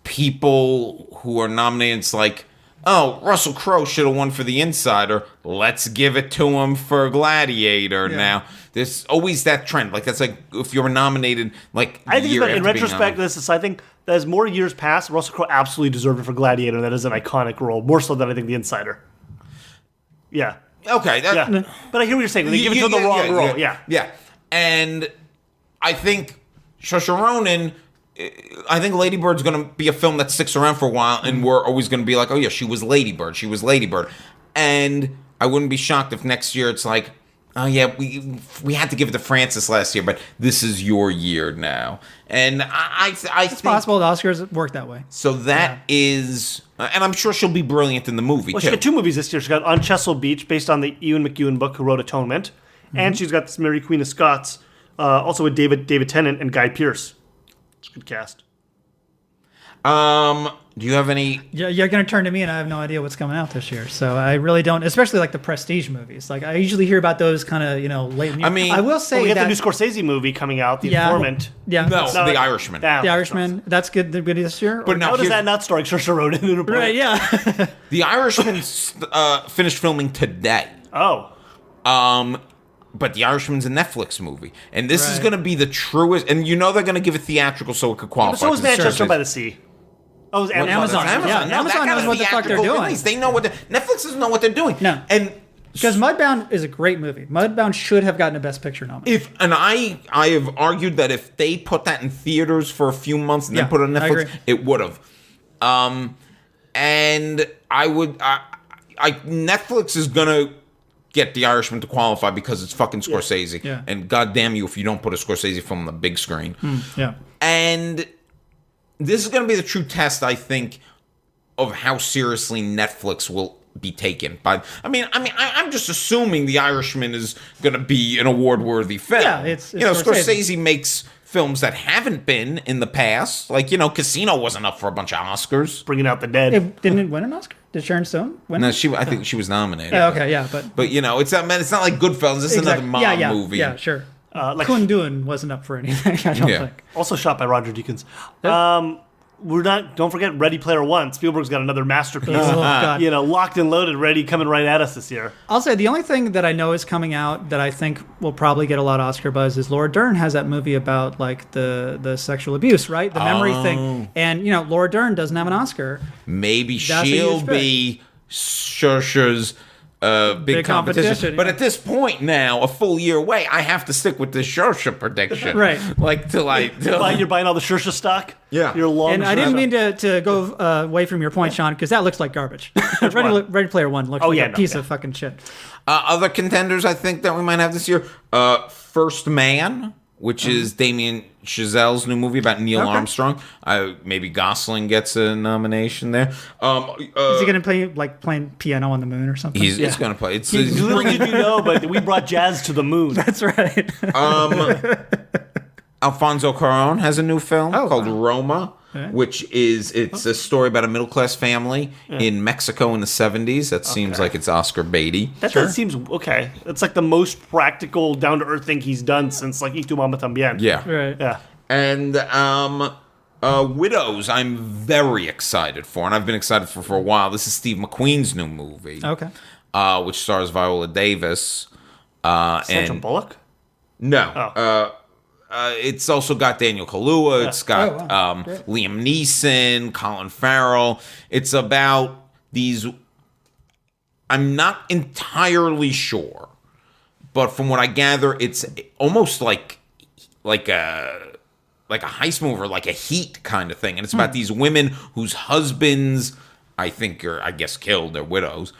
people who are nominated, it's like, oh, Russell Crowe should have won for The Insider. Let's give it to him for Gladiator now. There's always that trend. Like, that's like, if you're nominated, like, I think year in after being retrospect, nominated. I think that as more years pass, Russell Crowe absolutely deserved it for Gladiator. That is an iconic role, more so than I think The Insider. Yeah. Okay. Yeah. But I hear what you're saying. They give it to the wrong role. Yeah. Yeah. And I think Saoirse Ronan, I think Lady Bird's going to be a film that sticks around for a while, and we're always going to be like, oh, yeah, she was Lady Bird. She was Lady Bird. And I wouldn't be shocked if next year it's like, oh, yeah, we had to give it to Frances last year, but this is your year now. And I It's think possible the Oscars work that way. so that is, and I'm sure she'll be brilliant in the movie, Well, too. she got two movies this year. She got On Chesil Beach, based on the Ewan McEwan book, who wrote Atonement. And she's got this Mary Queen of Scots, also with David Tennant and Guy Pearce. It's a good cast. Do you have any? You're going to turn to me, and I have no idea what's coming out this year. So I really don't, especially like the prestige movies. Like, I usually hear about those kind of, late in the year. I mean, I will say We got that the new Scorsese movie coming out, The Informant. Yeah. No, that's- The Irishman. Nah, The Irishman. That's good. They're good this year. But Or- no, How does here's- that not starring Saoirse Ronan in a play? Right. Yeah. The Irishman finished filming today. Oh. But The Irishman's a Netflix movie. And this is Right. going to be the truest, and they're going to give it theatrical so it could qualify. So was 'cause it's Manchester Sure. by the Sea. Oh, it was Amazon. Amazon. Yeah, No, Amazon that got knows a what the fuck they're theatrical doing. release. They know Netflix doesn't know what they're doing. No. And Because Mudbound is a great movie. Mudbound should have gotten a Best Picture nomination. I have argued that if they put that in theaters for a few months and then Yeah, put it on I Netflix, agree. it would have. And I would, Netflix is gonna get The Irishman to qualify because it's fucking Scorsese. Yeah. And goddamn you if you don't put a Scorsese film on the big screen. Yeah. And this is gonna be the true test, I think, of how seriously Netflix will be taken by. I'm just assuming The Irishman is going to be an award-worthy film. Yeah, it's Scorsese makes films that haven't been in the past. Like, Casino wasn't up for a bunch of Oscars. Bringing Out the Dead. Didn't it win an Oscar? Did Sharon Stone win? No, I think she was nominated. Yeah, okay, yeah, but It's not like Goodfellas. This is another Exactly. mom movie. Yeah, sure. Like- Kundun wasn't up for anything. I don't Yeah. think. Also shot by Roger Deakins. Don't forget Ready Player One. Spielberg's got another masterpiece. Oh, God. Locked and loaded, ready, coming right at us this year. I'll say the only thing that I know is coming out that I think will probably get a lot of Oscar buzz is Laura Dern has that movie about like the sexual abuse, right? The memory thing. And Laura Dern doesn't have an Oscar. Maybe That's a she'll huge be Saoirse's big competition. yeah. But at this point now, a full year away, I have to stick with this Saoirse prediction. Right. Like till You're buying all the Saoirse stock? Yeah. You're long. And I didn't mean to go away from your point, Sean, because that looks like garbage. Ready Player One looks like a piece of fucking shit. Other contenders I think that we might have this year. First Man, which is Damien Chazelle's new movie about Neil Armstrong. Maybe Gosling gets a nomination there. Is he going to play playing piano on the moon or something? He's going to play. Little did you know, but we brought jazz to the moon. That's right. Alfonso Cuarón has a new film called Roma, Okay. which is a story about a middle class family in Mexico in the 70s. That seems like it's Oscar baity. That seems okay. That's like the most practical, down to earth thing he's done since like Y Tu Mama Tambien. Yeah. Right. Yeah. And Widows, I'm very excited for, and I've been excited for a while. This is Steve McQueen's new movie, Okay. which stars Viola Davis. Sandra Bullock? No. It's also got Daniel Kaluuya. It's got Great. Liam Neeson, Colin Farrell. It's about these. I'm not entirely sure, but from what I gather, it's almost like a heist movie, or like a Heat kind of thing, and it's about these women whose husbands, I think, are, I guess, killed. They're widows,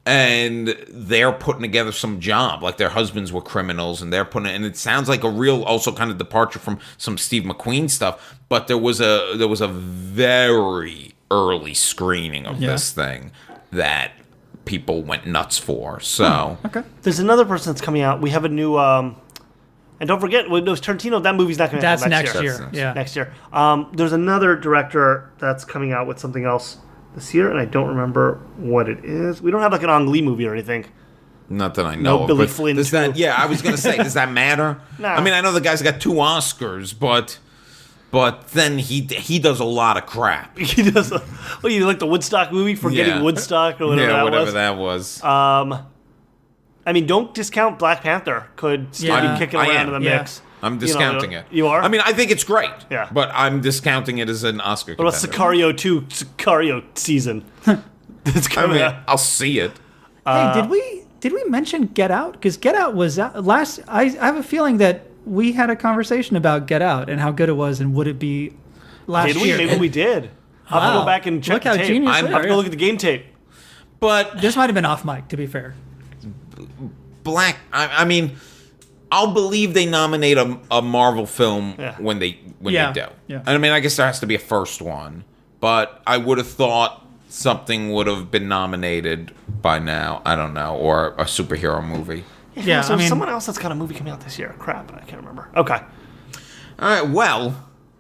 and they're putting together some job. Like their husbands were criminals, and they're putting. And it sounds like a real, also kind of departure from some Steve McQueen stuff. But there was a very early screening of this thing that people went nuts for. So Okay. There's another person that's coming out. We have a new. And don't forget, when it was Tarantino, that movie's not going to That's happen next year. That's Yeah. Next year. There's another director that's coming out with something else this year, and I don't remember what it is. We don't have like an Ang Lee movie or anything. not that I know of. Billy But Flynn does that? too. Yeah, I was gonna say, does that matter? No. I mean, I know the guy's got 2 Oscars, but then he does a lot of crap. He does. You like the Woodstock movie, Forgetting Yeah. Woodstock, or whatever Yeah, that whatever was? that was. I mean, don't discount Black Panther. Could still Yeah. be kicking I around am. in the Yeah. mix. I'm discounting it. You are? I mean, I think it's great. Yeah. But I'm discounting it as an Oscar What about contender. Sicario 2, Sicario season? It's I coming mean, out. I'll see it. Hey, did we mention Get Out? Because Get Out was last. I have a feeling that we had a conversation about Get Out and how good it was, and would it be last Did we? year? Maybe we did. I'll have to Wow. go back and check Look the how tape. genius I'm- we I'll have to are. go look at the game tape. But This might have been off mic, to be fair. I mean, I'll believe they nominate a Marvel film when they Yeah. do. Yeah. And I mean, I guess there has to be a first one, but I would have thought something would have been nominated by now. I don't know, or a superhero movie. Yeah, So I mean, someone else that's got a movie coming out this year. Crap, I can't remember. Okay. All right. Well,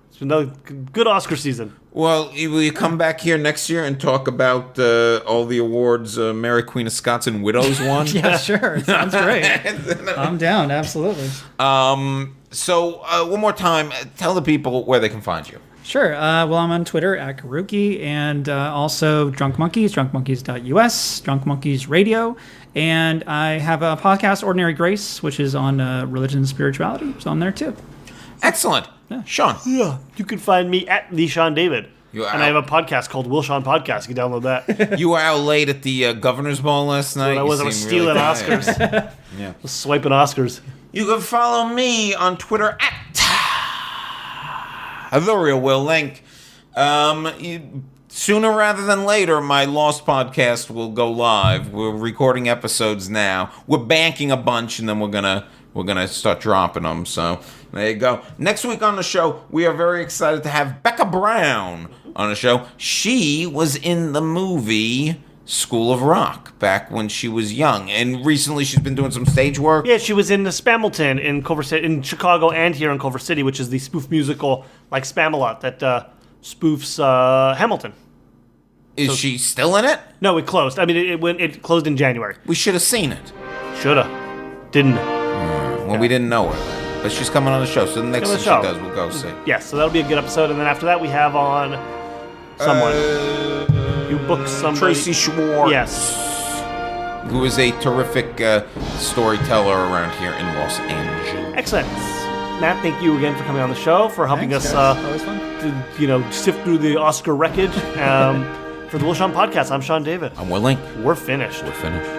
It's been another good Oscar season. will you come back here next year and talk about all the awards Mary Queen of Scots and Widows won? yeah, sure. Sounds great. I'm down. Absolutely. So one more time, tell the people where they can find you. Sure. Well, I'm on Twitter at Guerruckey, and also Drunk Monkeys, drunkmonkeys.us, Drunk Monkeys Radio, and I have a podcast, Ordinary Grace, which is on religion and spirituality. It's on there too. Excellent. Sean. Yeah. You can find me at the Sean David. You are And I have out. a podcast called Will Sean Podcast. You can download that. You were out late at the Governor's Ball last night. I You was seem stealing really tired. Oscars. Yeah. Swiping Oscars. You can follow me on Twitter at The Real Will Link. Sooner rather than later, my Lost podcast will go live. We're recording episodes now. We're banking a bunch, and then we're gonna start dropping them. So there you go. Next week on the show, we are very excited to have Becca Brown on the show. She was in the movie School of Rock back when she was young, and recently she's been doing some stage work. Yeah, she was in the Spamilton in Culver City, in Chicago, and here in Culver City, which is the spoof musical like Spamalot that spoofs Hamilton. Is she still in it? No, it closed. I mean, it closed in January. We should have seen it. Shoulda, didn't. Well, we didn't know her then. But she's coming on the show, so the next Coming thing on she the does, show. we'll go see. Yeah, so that'll be a good episode, and then after that we have on someone who books somebody. Tracy Schwartz. Yes. Who is a terrific storyteller around here in Los Angeles. Excellent. Matt, thank you again for coming on the show, for helping Thanks, us, guys. Always fun. to, sift through the Oscar wreckage. For the Will Sean Podcast, I'm Sean David. I'm willing. We're finished. We're finished.